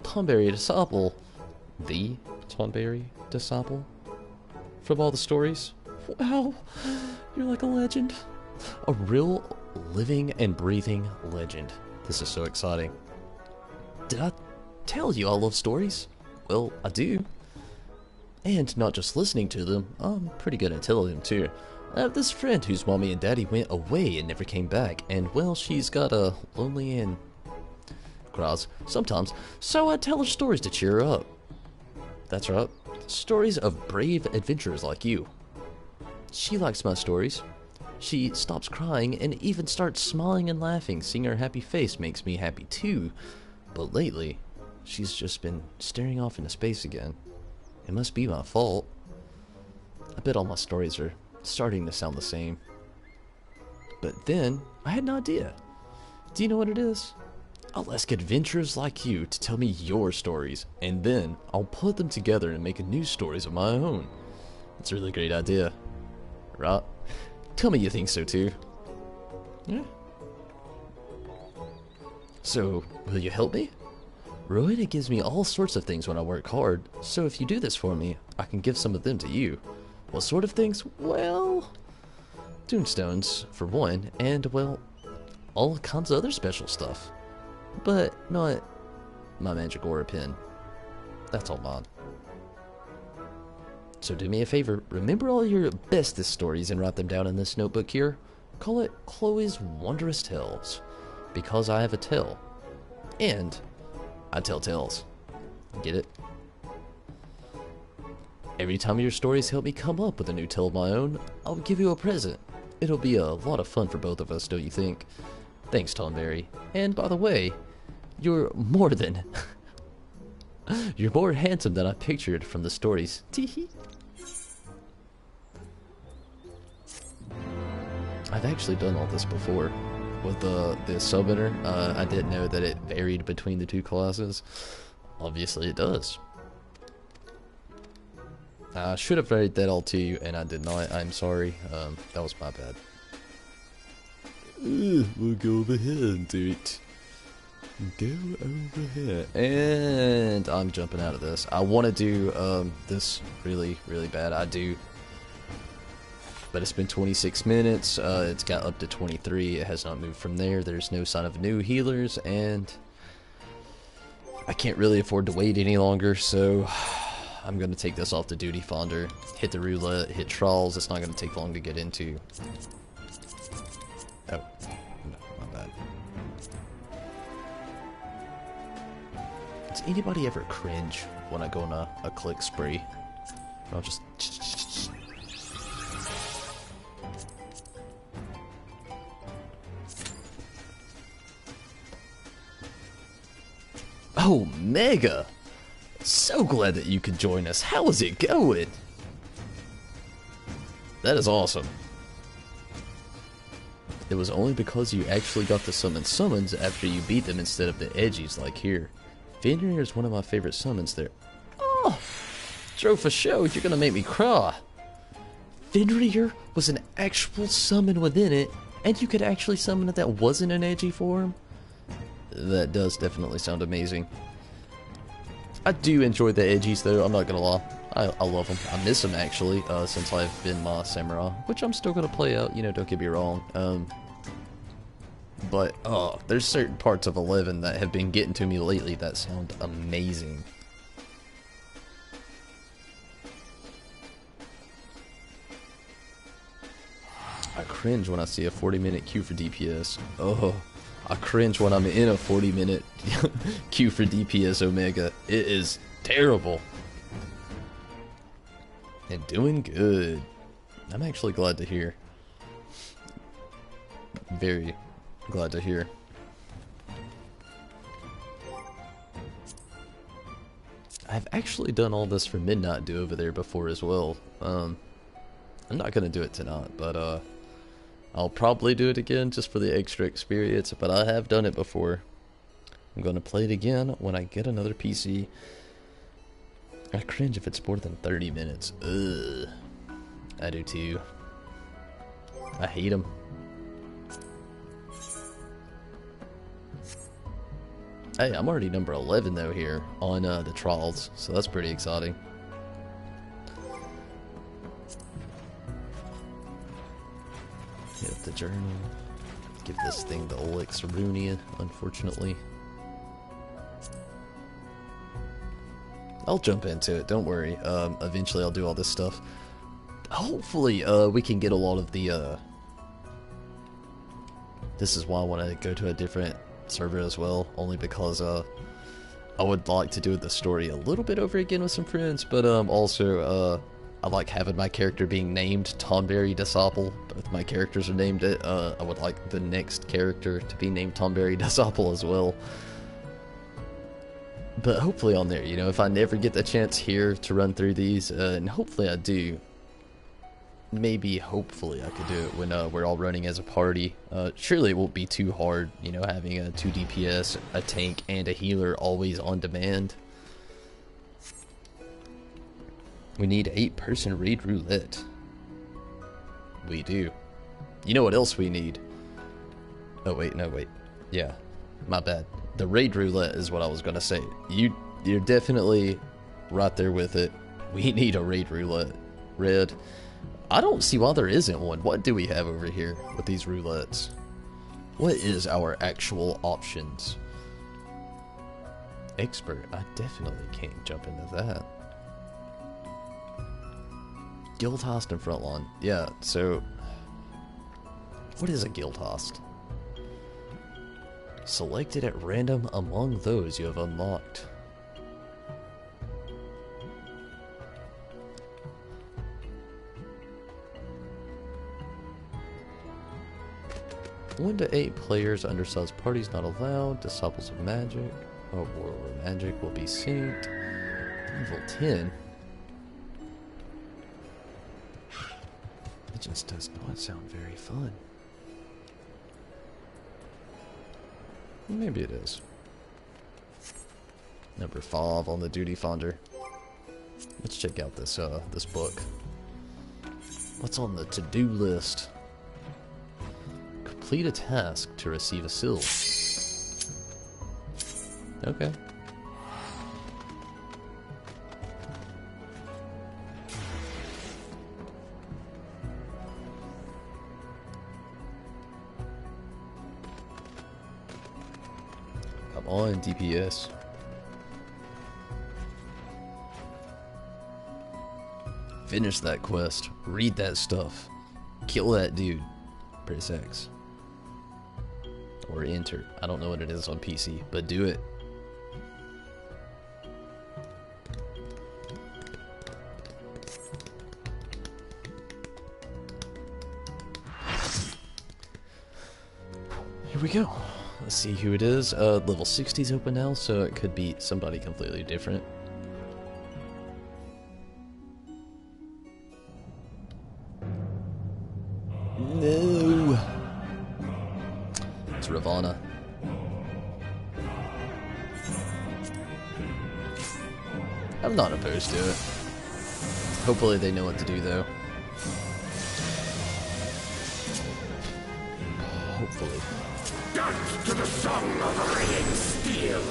Tonberry Disciple. The Tonberry Disciple? From all the stories? Wow, you're like a legend. A real living and breathing legend. This is so exciting. Did I tell you I love stories? Well, I do. And not just listening to them, I'm pretty good at telling them too. I have this friend whose mommy and daddy went away and never came back, and well, she's got a lonely and cries sometimes, so I tell her stories to cheer her up. That's right, stories of brave adventurers like you. She likes my stories. She stops crying and even starts smiling and laughing. Seeing her happy face makes me happy too. But lately, she's just been staring off into space again. It must be my fault. I bet all my stories are starting to sound the same. But then, I had an idea. Do you know what it is? I'll ask adventurers like you to tell me your stories, and then I'll put them together and make new stories of my own. It's a really great idea. Right? Tell me you think so too. Yeah. So, will you help me? Rowena gives me all sorts of things when I work hard, so if you do this for me, I can give some of them to you. What sort of things? Well, tombstones, for one, and, well, all kinds of other special stuff. But not my magic aura pin. That's all mine. So do me a favor, remember all your bestest stories and write them down in this notebook here. Call it Chloe's Wondrous Tales, because I have a tale. And I tell tales. Get it? Every time your stories help me come up with a new tale of my own, I'll give you a present. It'll be a lot of fun for both of us, don't you think? Thanks, Tonberry. And by the way, you're more than... you're more handsome than I pictured from the stories. Teehee. I've actually done all this before. With the summoner, I didn't know that it varied between the two classes. Obviously it does. I should have varied that all to you, and I did not. I'm sorry. That was my bad. We'll go over here and do it. Go over here. And I'm jumping out of this. I want to do this really, really bad. I do. But it's been 26 minutes, it's got up to 23, it has not moved from there, there's no sign of new healers, and I can't really afford to wait any longer, so I'm going to take this off the duty finder, hit the roulette, hit trials. It's not going to take long to get into. Oh, no, my bad. Does anybody ever cringe when I go on a click spree? I'll just... Oh, Mega! So glad that you could join us. How is it going? That is awesome. It was only because you actually got to summon summons after you beat them instead of the edgies like here. Fenrir is one of my favorite summons there. Oh! Joe, for show, you're gonna make me cry. Fenrir was an actual summon within it, and you could actually summon it that wasn't an edgy form? That does definitely sound amazing. I do enjoy the edgies though, I'm not gonna lie. I love them. I miss them actually, since I've been my samurai, which I'm still gonna play out, you know, don't get me wrong. But, there's certain parts of 11 that have been getting to me lately that sound amazing. I cringe when I see a 40-minute queue for DPS. Oh, I cringe when I'm in a 40-minute queue for DPS Omega. It is terrible. And doing good. I'm actually glad to hear. Very glad to hear. I've actually done all this for Midnight Do over there before as well. I'm not gonna do it tonight, but I'll probably do it again just for the extra experience, but I have done it before. I'm gonna play it again when I get another PC. I cringe if it's more than 30 minutes. Ugh. I do too. I hate them. Hey, I'm already number 11 though here on the trials, so that's pretty exciting. Hit up the journal. Give this thing the Lvl63, unfortunately. I'll jump into it, don't worry. Eventually I'll do all this stuff. Hopefully, we can get a lot of the, This is why I want to go to a different server as well, only because, I would like to do the story a little bit over again with some friends, but, also, I like having my character being named Tonberry Disciple. Both my characters are named it. I would like the next character to be named Tonberry Disciple as well. But hopefully on there, you know, if I never get the chance here to run through these, and hopefully I do, maybe, hopefully I could do it when we're all running as a party. Surely it won't be too hard, you know, having a 2 DPS, a tank, and a healer always on demand. We need 8-person raid roulette. We do. You know what else we need? Oh wait, no wait. Yeah, my bad. The raid roulette is what I was gonna say. You're definitely right there with it. We need a raid roulette. Red. I don't see why there isn't one. What do we have over here with these roulettes? What is our actual options? Expert. I definitely can't jump into that. Guild host and frontline. Yeah, so what is a guild host? Selected at random among those you have unlocked. One to 8 players, undersized parties not allowed. Disciples of Magic. Oh, Warlord Magic will be synced. Level 10. It just does not sound very fun. Maybe it is. Number 5 on the duty finder. Let's check out this this book. What's on the to-do list? Complete a task to receive a seal. Okay. Come on, DPS. Finish that quest. Read that stuff. Kill that dude. Press X. Or enter. I don't know what it is on PC, but do it. Here we go. Let's see who it is. Level 60 is open now, so it could be somebody completely different. No! It's Ravana. I'm not opposed to it. Hopefully they know what to do, though. Hopefully. Dance to the song of ringing steel.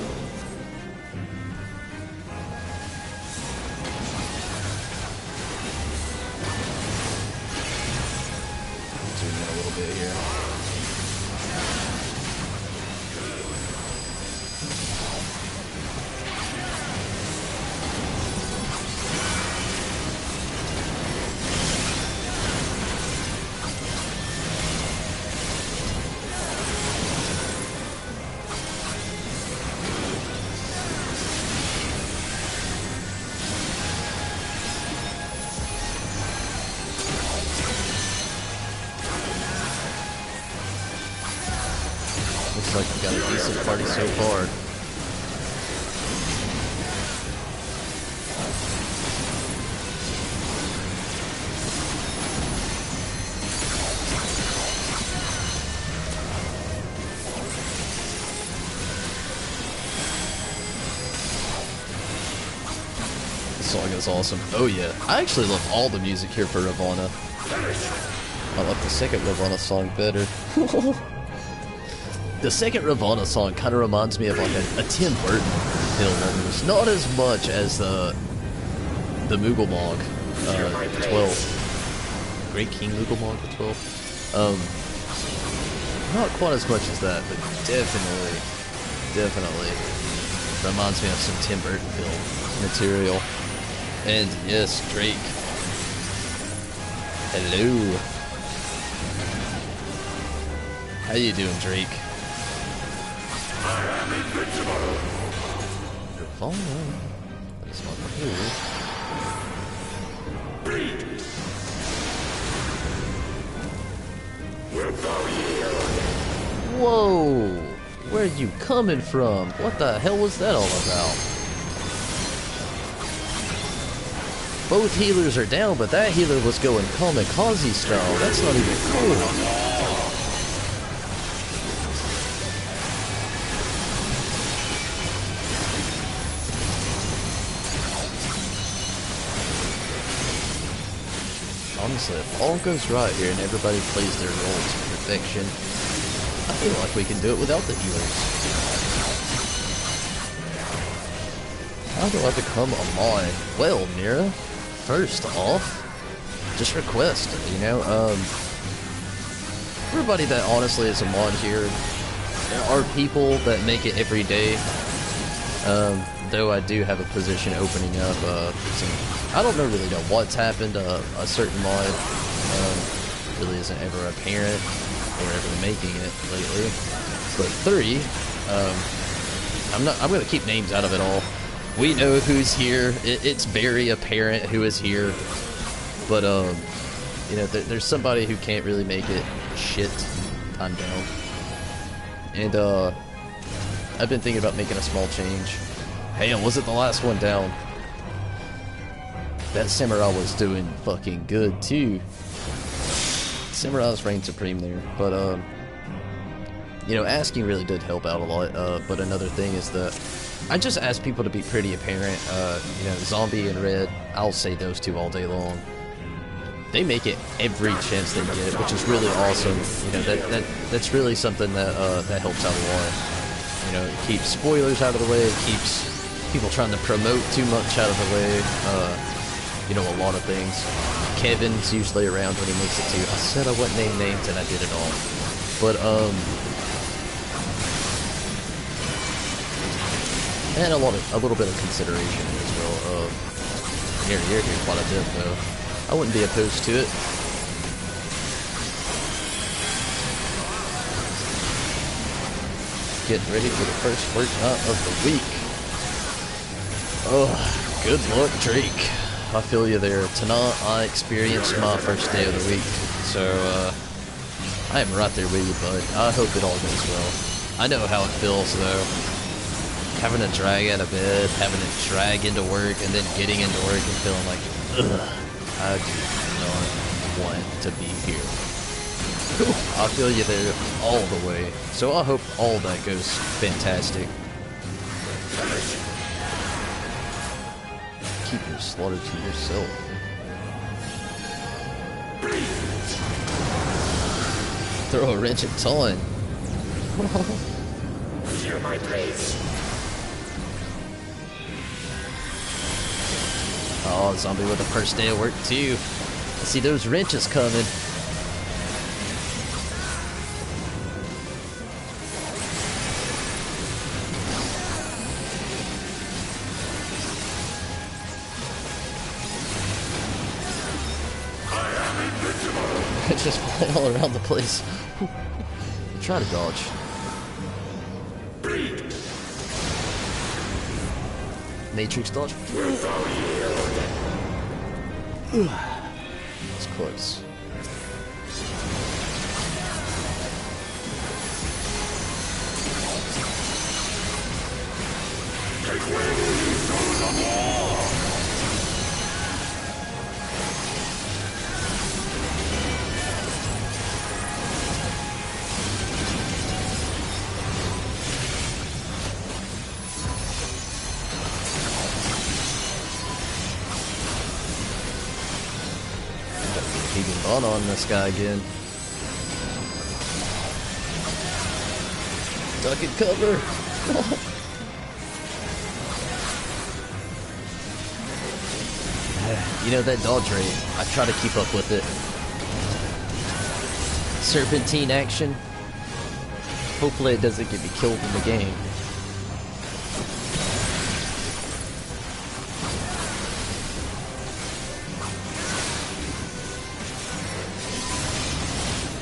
Zoom in a little bit here. Looks like we've got a decent party so far. This song is awesome. Oh yeah, I actually love all the music here for Ravana. I love the second Ravana song better. The second Ravana song kind of reminds me of like a Tim Burton film almost. Not as much as the Mooglebog 12. Great King Mooglebog 12. Not quite as much as that, but definitely reminds me of some Tim Burton film material. And yes, Drake. Hello. How you doing, Drake? I am invincible. You're falling. That's not cool. Bleed. Wilt thou yield? Whoa! Where are you coming from? What the hell was that all about? Both healers are down, but that healer was going kamikaze style. That's not even cool. Honestly, if all goes right here and everybody plays their roles to perfection, I feel like we can do it without the healers. How do I become a mod? Well, Mira, first off, just request, you know, everybody that honestly is a mod here, there are people that make it every day, though I do have a position opening up, I don't really know what's happened, a certain mod, really isn't ever apparent, or ever making it lately, but 3, I'm gonna keep names out of it all. We know who's here, it's very apparent who is here, but, you know, there's somebody who can't really make it. Shit, I'm down. And, I've been thinking about making a small change. Hey, was it the last one down? That Samurai was doing fucking good, too. Samurai's reigned supreme there, but, you know, asking really did help out a lot, but another thing is that I just ask people to be pretty apparent, you know, Zombie and Red, I'll say those two all day long. They make it every chance they get, which is really awesome. You know, that's really something that, that helps out a lot. You know, it keeps spoilers out of the way, it keeps people trying to promote too much out of the way, you know, a lot of things. Kevin's usually around when he makes it too. I said I wouldn't name names and I did it all. But, And a little bit of consideration as well. You're here quite a bit though. I wouldn't be opposed to it. Getting ready for the first workout of the week. Oh, good luck, Drake. I feel you there. Tonight I experienced my first day of the week, so I am right there with you, bud. I hope it all goes well. I know how it feels though. Having to drag out of bed, having to drag into work, and then getting into work and feeling like, ugh, I do not want to be here. I feel you there all the way. So I hope all that goes fantastic. Keep your slaughter to yourself. Throw a wrench at Taunt. Hear my praise. Oh, zombie with the first day of work too. I see those wrenches coming. Just flying all around the place. Try to dodge. Matrix dodge. It's close. Keeping on this guy again. Duck and cover. You know that dodge rate, I try to keep up with it. Serpentine action. Hopefully it doesn't get me killed in the game.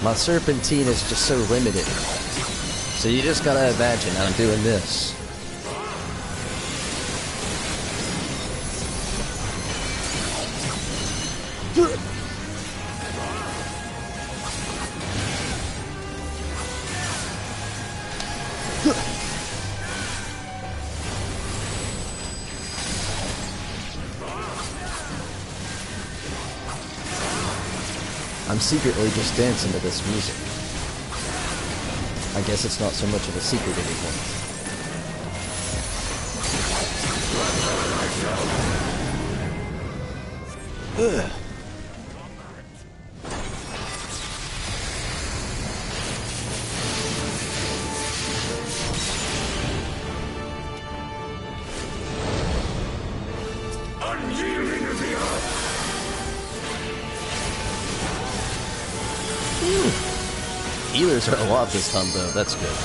My serpentine is just so limited. So you just gotta imagine I'm doing this. I'm secretly just dancing to this music. I guess it's not so much of a secret anymore. Ugh. Unyielding of the earth. Healers are alive this time though, that's good.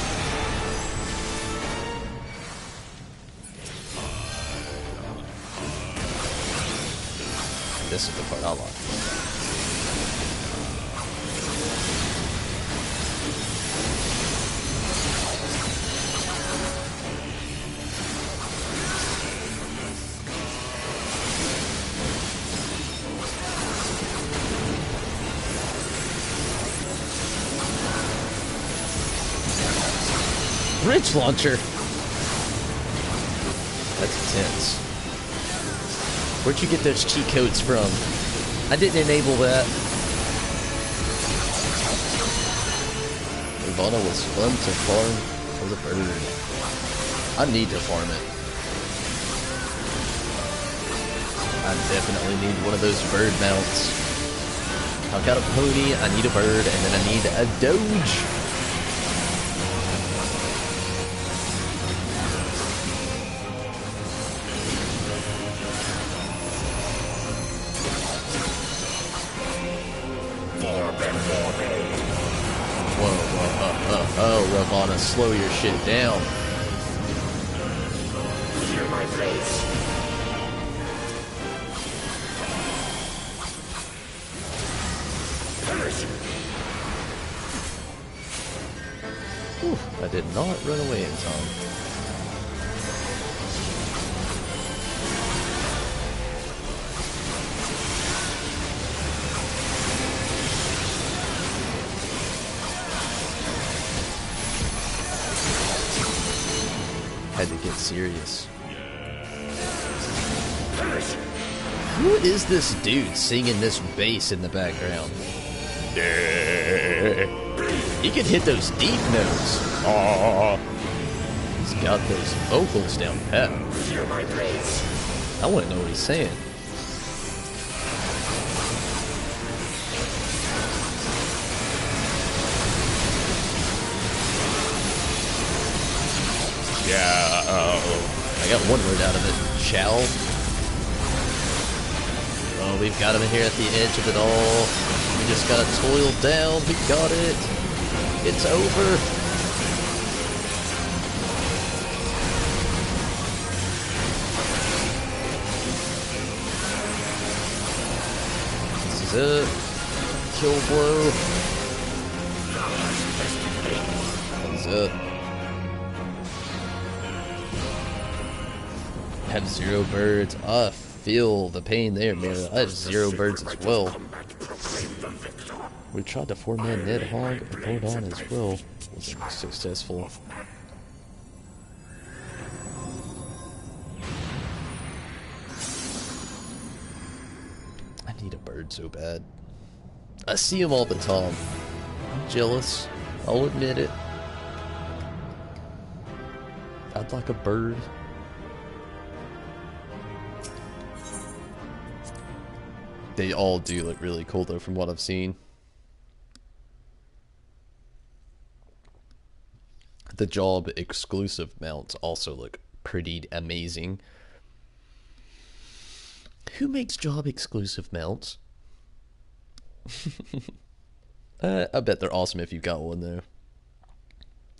This is the part I like. Wrench launcher. That's intense. Where'd you get those cheat codes from? I didn't enable that. Ivana was fun to farm for the bird. I need to farm it. I definitely need one of those bird mounts. I've got a pony, I need a bird, and then I need a doge. Oh, Ravana, slow your shit down. place. Perish. Whew, I did not run away in time. Had to get serious. Who is this dude singing this bass in the background? He can hit those deep notes. He's got those vocals down pat. Hear my praise. I want to know what he's saying. Yeah. I got one word out of it. Shall. Oh, we've got him here at the edge of it all. We just gotta toil down. We got it. It's over. This is it. Kill blow. That is it. Have 0 birds. I feel the pain there, man. I have 0 birds as well. We tried to 4-man Nidhogg and Thordon as well. Was successful. I need a bird so bad. I see them all the time. I'm jealous. I'll admit it. I'd like a bird. They all do look really cool though from what I've seen. The job exclusive mounts also look pretty amazing. Who makes job exclusive mounts? I bet they're awesome if you've got one though.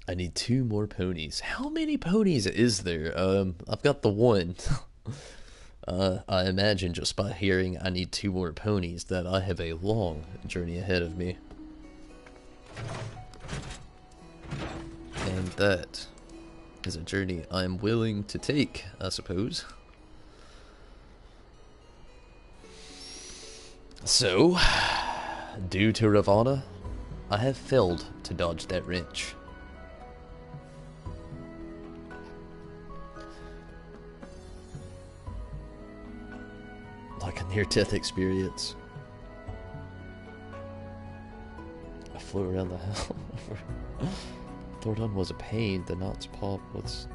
I need 2 more ponies. How many ponies is there? I've got the one. I imagine just by hearing I need 2 more ponies that I have a long journey ahead of me. And that is a journey I am willing to take, I suppose. So, due to Ravana, I have failed to dodge that wrench. Like a near-death experience. I flew around the hell. Thordon was a pain. The knots pop. What's...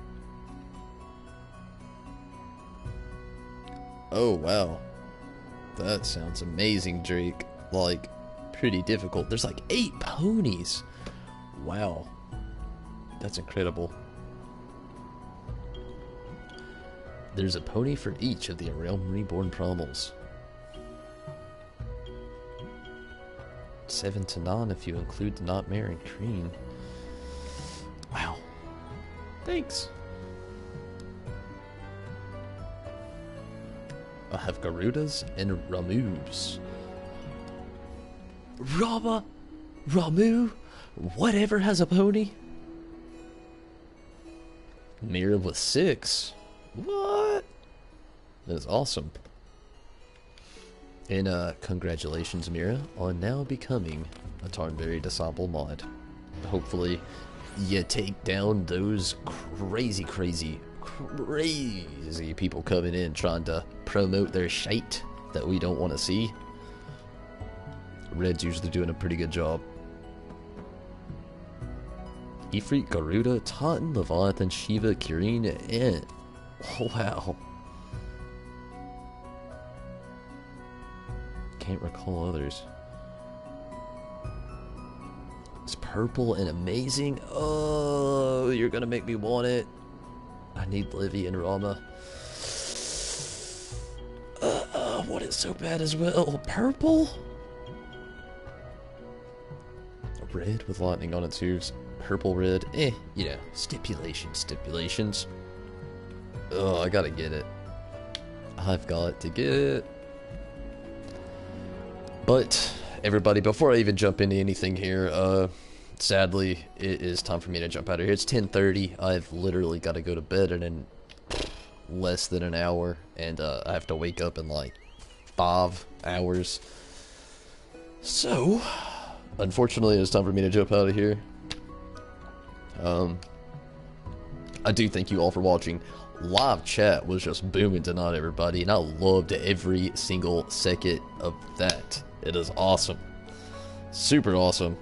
Oh, wow. That sounds amazing, Drake. Like, pretty difficult. There's like 8 ponies. Wow. That's incredible. There's a pony for each of the Realm Reborn promos. 7 to 9 if you include the Nightmare and Cream. Wow. Thanks. I have Garudas and Ramus. Ramu? Whatever has a pony? Mira with 6. What? That's awesome. And congratulations, Mira, on now becoming a Tarnberry Disciple mod. Hopefully, you take down those crazy people coming in trying to promote their shite that we don't want to see. Red's usually doing a pretty good job. Ifrit, Garuda, Totten, Leviathan, Shiva, Kirin, and... Wow. Can't recall others. It's purple and amazing. Oh, you're gonna make me want it. I need Livy and Rama. What is so bad as well? Purple? Red with lightning on its hooves. Purple red. You know, stipulations. Oh, I gotta get it. I've got to get it. But, everybody, before I even jump into anything here, sadly, it is time for me to jump out of here. It's 10:30. I've literally got to go to bed in less than an hour, and I have to wake up in like 5 hours. So, unfortunately, it's time for me to jump out of here. I do thank you all for watching. Live chat was just booming tonight, everybody, and I loved every single second of that. It is awesome. Super awesome.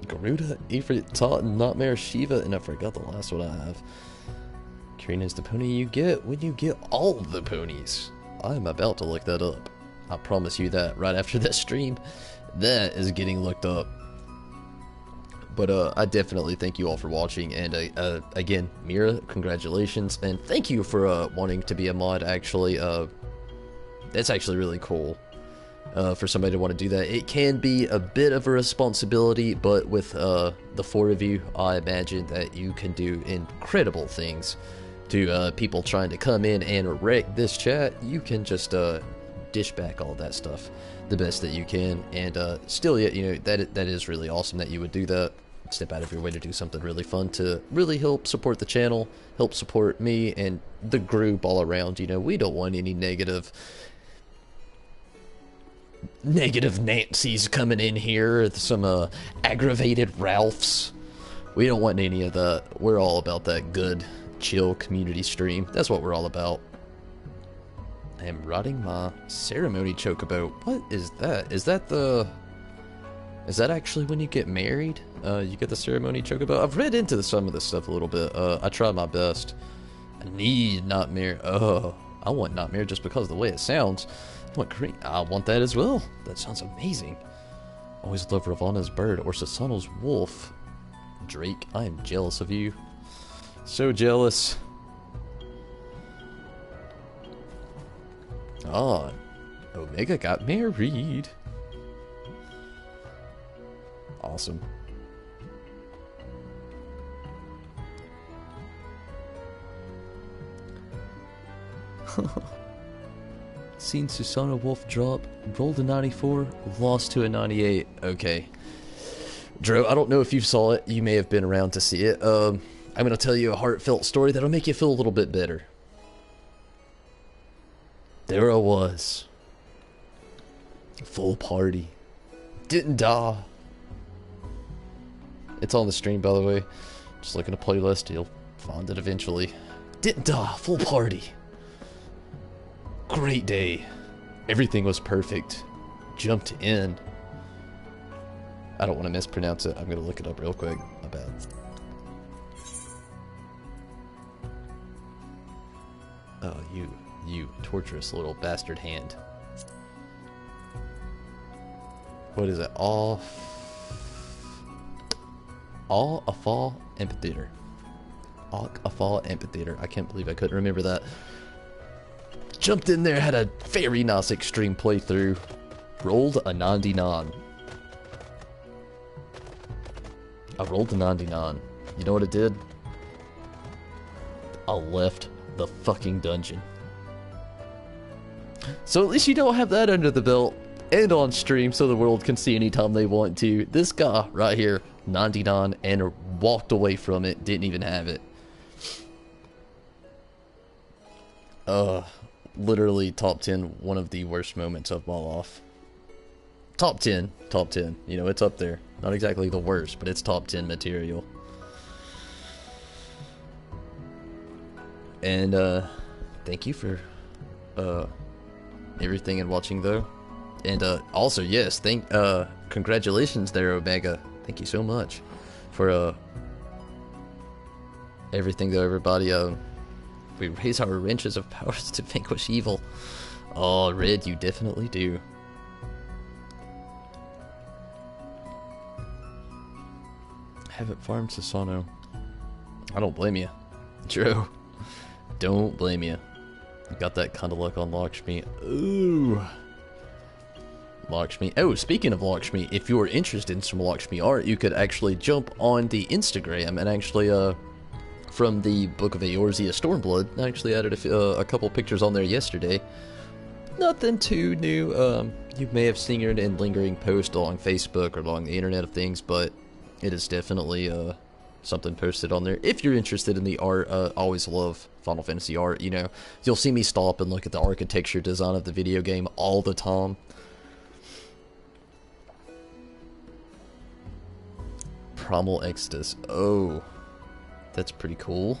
Garuda, Ifrit, Totten, Nightmare, Shiva, and I forgot the last one I have. Karina is the pony you get when you get all of the ponies. I'm about to look that up. I promise you that right after this stream. That is getting looked up. But I definitely thank you all for watching, and again, Mira, congratulations, and thank you for wanting to be a mod. Actually, that's actually really cool for somebody to want to do that. It can be a bit of a responsibility, but with the 4 of you, I imagine that you can do incredible things. To people trying to come in and wreck this chat, you can just dish back all that stuff the best that you can, and still, yet, you know, that is really awesome that you would do that. Step out of your way to do something really fun to really help support the channel, help support me and the group all around. You know, we don't want any negative Nancy's coming in here, some aggravated Ralphs. We don't want any of that. We're all about that good, chill community stream. That's what we're all about. I am riding my ceremony chocobo. What is that? Is that actually when you get married? You get the ceremony chocobo? I've read into some of this stuff a little bit. I tried my best. I need Nightmare. Oh, I want Nightmare just because of the way it sounds. I want that as well. That sounds amazing. Always love Ravana's bird or Sasano's wolf. Drake, I am jealous of you. So jealous. Ah, Omega got married. Awesome. Seen Susana Wolf drop, rolled a 94, lost to a 98. Okay. Dro, I don't know if you saw it. You may have been around to see it. I'm going to tell you a heartfelt story that'll make you feel a little bit better. There I was. Full party. Didn't die. It's on the stream, by the way. Just look in a playlist. You'll find it eventually. Didn't die. Full party. Great day. Everything was perfect. Jumped in. I don't want to mispronounce it. I'm going to look it up real quick. My bad. Oh, you torturous little bastard hand. What is it? All a fall amphitheater. All a fall amphitheater. I can't believe I couldn't remember that. Jumped in there, had a very nice extreme playthrough. Rolled a 99. I rolled a 99. You know what it did? I left the fucking dungeon. So at least you don't have that under the belt and on stream so the world can see anytime they want to. This guy right here, 99, and walked away from it, didn't even have it. Literally top 10, one of the worst moments of my life. Top 10, you know, it's up there. Not exactly the worst, but it's top 10 material. And thank you for everything and watching though. And also, yes, congratulations there, Omega. Thank you so much for everything though, everybody. We raise our wrenches of powers to vanquish evil. Oh, Red, you definitely do. Haven't farmed Sasano. I don't blame you. True. Don't blame you. You got that kind of luck on Lakshmi. Ooh. Lakshmi. Oh, speaking of Lakshmi, if you are interested in some Lakshmi art, you could actually jump on the Instagram and actually from the Book of Eorzea Stormblood. I actually added a couple pictures on there yesterday. Nothing too new. You may have seen it in lingering posts along Facebook or along the Internet of Things, but it is definitely something posted on there. If you're interested in the art, always love Final Fantasy art. You know, you'll see me stop and look at the architecture design of the video game all the time. Primal Exodus. Oh, that's pretty cool.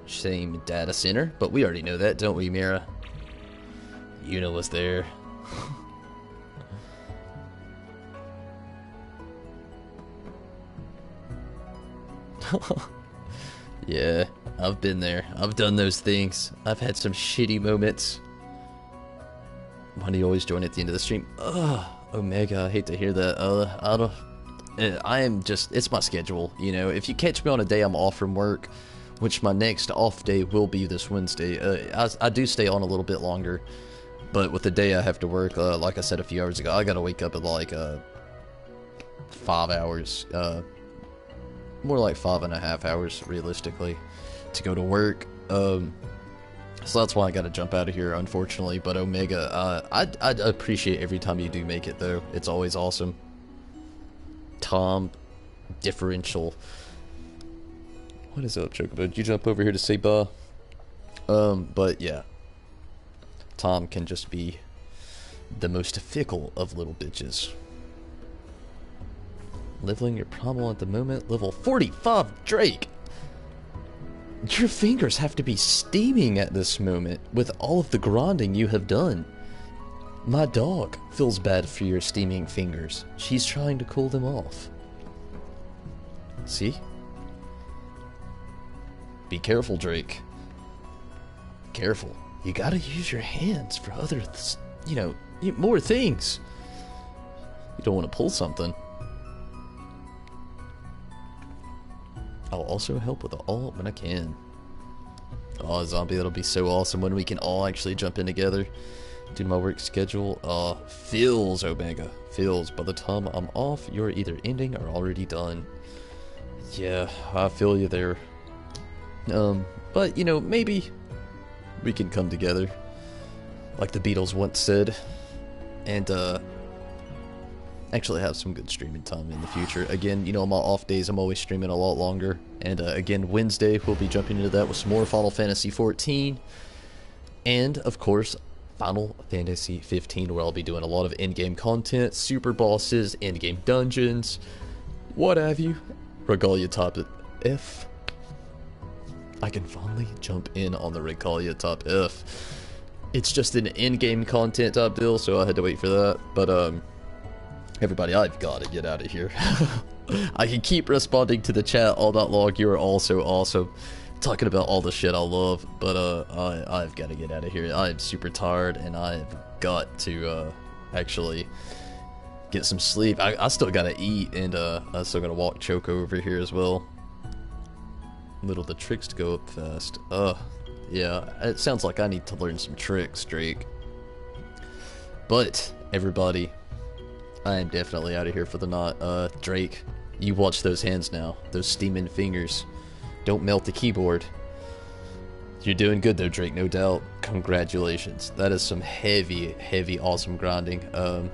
Same data center, but we already know that, don't we, Mira? You know what's there. Yeah, I've been there. I've done those things. I've had some shitty moments. Why do you always join at the end of the stream? Ugh, Omega, I hate to hear that. I am just, it's my schedule, you know. If you catch me on a day I'm off from work, which my next off day will be this Wednesday, I do stay on a little bit longer. But with the day I have to work, like I said a few hours ago, I gotta wake up at like 5 hours, more like 5.5 hours realistically, to go to work. So that's why I gotta jump out of here, unfortunately. But Omega, I appreciate every time you do make it, though. It's always awesome. Tom, differential. What is up, Chocobo? Did you jump over here to say bye? But yeah. Tom can just be the most fickle of little bitches. Leveling your primal at the moment, level 45, Drake! Your fingers have to be steaming at this moment with all of the grinding you have done. My dog feels bad for your steaming fingers. She's trying to cool them off. See? Be careful, Drake. Careful. You gotta use your hands for other, you know, more things. You don't want to pull something. I'll also help with the alt when I can. Oh, Zombie, that'll be so awesome when we can all actually jump in together. Do my work schedule. Feels, Omega. Feels. By the time I'm off, you're either ending or already done. Yeah, I feel you there. But, you know, maybe we can come together, like the Beatles once said, and actually have some good streaming time in the future. Again, you know, on my off days, I'm always streaming a lot longer. And again, Wednesday, we'll be jumping into that with some more Final Fantasy XIV. And, of course, Final Fantasy XV, where I'll be doing a lot of in-game content, super bosses, in-game dungeons, what have you. Regalia top F. I can finally jump in on the Regalia top F. It's just an in-game content type deal, so I had to wait for that. But, everybody, I've got to get out of here. I can keep responding to the chat all that long. You are all so awesome. Talking about all the shit I love. But, I've got to get out of here. I'm super tired, and I've got to, actually get some sleep. I still got to eat, and, I'm still going to walk Choco over here as well. Little the tricks to go up fast. Yeah, it sounds like I need to learn some tricks, Drake. But, everybody, I am definitely out of here for the night. Drake, you watch those hands now. Those steaming fingers. Don't melt the keyboard. You're doing good though, Drake, no doubt. Congratulations. That is some heavy, heavy, awesome grinding. Go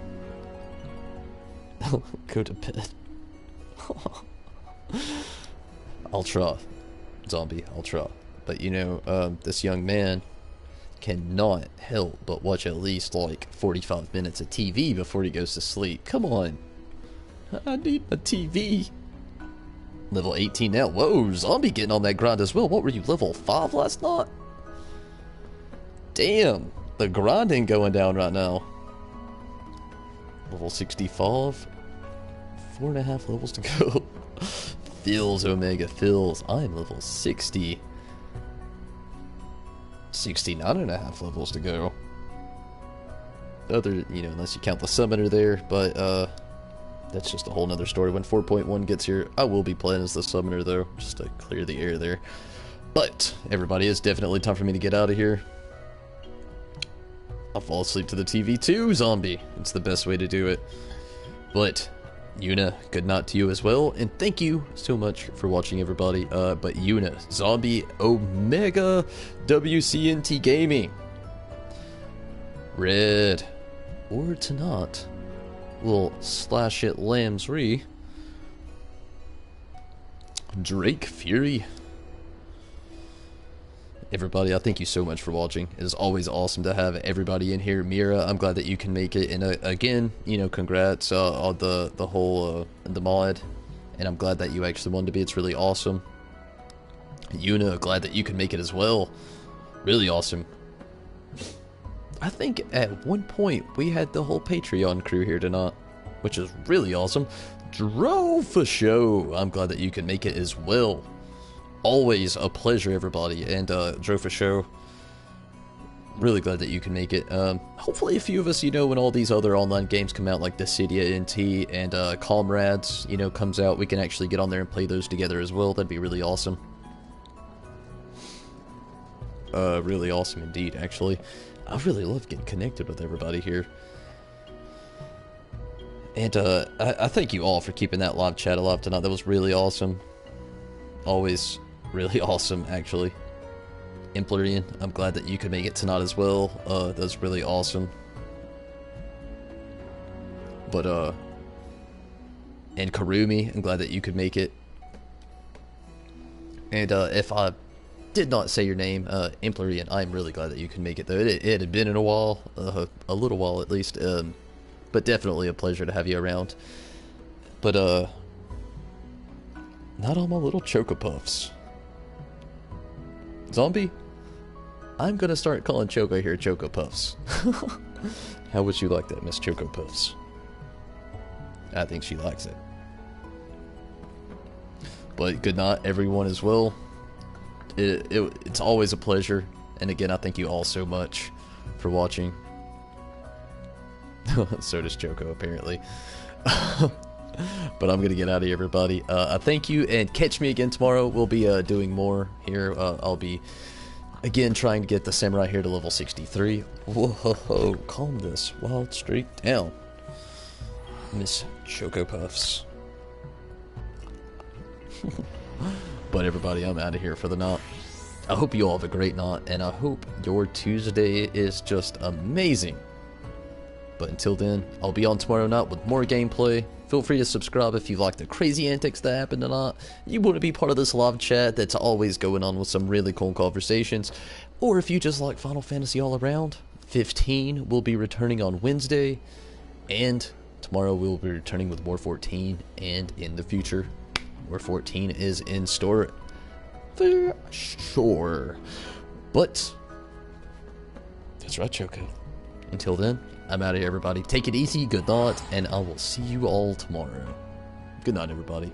to bed. I'll try. Zombie, I'll try. But you know, this young man cannot help but watch at least like 45 minutes of TV before he goes to sleep. Come on. I need a TV. Level 18 now. Whoa, Zombie getting on that grind as well. What were you, level 5 last night? Damn, the grinding going down right now. Level 65. 4.5 levels to go. Feels, Omega, feels. I am level 60. 69.5 levels to go. Other, you know, unless you count the summoner there, but that's just a whole nother story. When 4.1 gets here, I will be playing as the summoner though, just to clear the air there. But everybody, it's definitely time for me to get out of here. I'll fall asleep to the TV too, Zombie. It's the best way to do it. But Yuna, good night to you as well, and thank you so much for watching, everybody. But Yuna, Zombie, Omega, WCNT Gaming, Red, or to not, little slash it Lambsry, Drake Fury. Everybody, I thank you so much for watching. It is always awesome to have everybody in here. Mira, I'm glad that you can make it, and again, you know, congrats on the whole the mod, and I'm glad that you actually wanted to be. It's really awesome. Yuna, glad that you can make it as well. Really awesome. I think at one point we had the whole Patreon crew here tonight, which is really awesome. Dro for show, I'm glad that you can make it as well. Always a pleasure, everybody, and Dro for show, really glad that you can make it. Hopefully a few of us, you know, when all these other online games come out, like Dissidia NT and Comrades, you know, comes out, we can actually get on there and play those together as well. That'd be really awesome. Really awesome indeed, actually. I really love getting connected with everybody here. And I thank you all for keeping that live chat alive tonight. That was really awesome. Always really awesome, actually. Emplerian, I'm glad that you could make it tonight as well. That was really awesome. But and Karumi, I'm glad that you could make it. And if I did not say your name, Emplerian, I'm really glad that you can make it, though. It had been in a while, a little while at least, but definitely a pleasure to have you around. But not all my little Choco Puffs. Zombie, I'm gonna start calling Choco here Choco Puffs. How would you like that, Miss Choco Puffs? I think she likes it. But good night, everyone, as well. It's always a pleasure, and again, I thank you all so much for watching. So does Choco, apparently. But I'm gonna get out of here, everybody. I thank you, and catch me again tomorrow. We'll be doing more here. I'll be again trying to get the samurai here to level 63. Whoa, calm this wild streak down, Miss Choco Puffs. But everybody, I'm out of here for the night. I hope you all have a great night, and I hope your Tuesday is just amazing. But until then, I'll be on tomorrow night with more gameplay. Feel free to subscribe if you like the crazy antics that happen tonight. You want to be part of this live chat that's always going on with some really cool conversations. Or if you just like Final Fantasy all around, 15 will be returning on Wednesday. And tomorrow we will be returning with more 14. And in the future, more 14 is in store for sure. But that's right, Choco. Until then, I'm out of here, everybody. Take it easy, good night, and I will see you all tomorrow. Good night, everybody.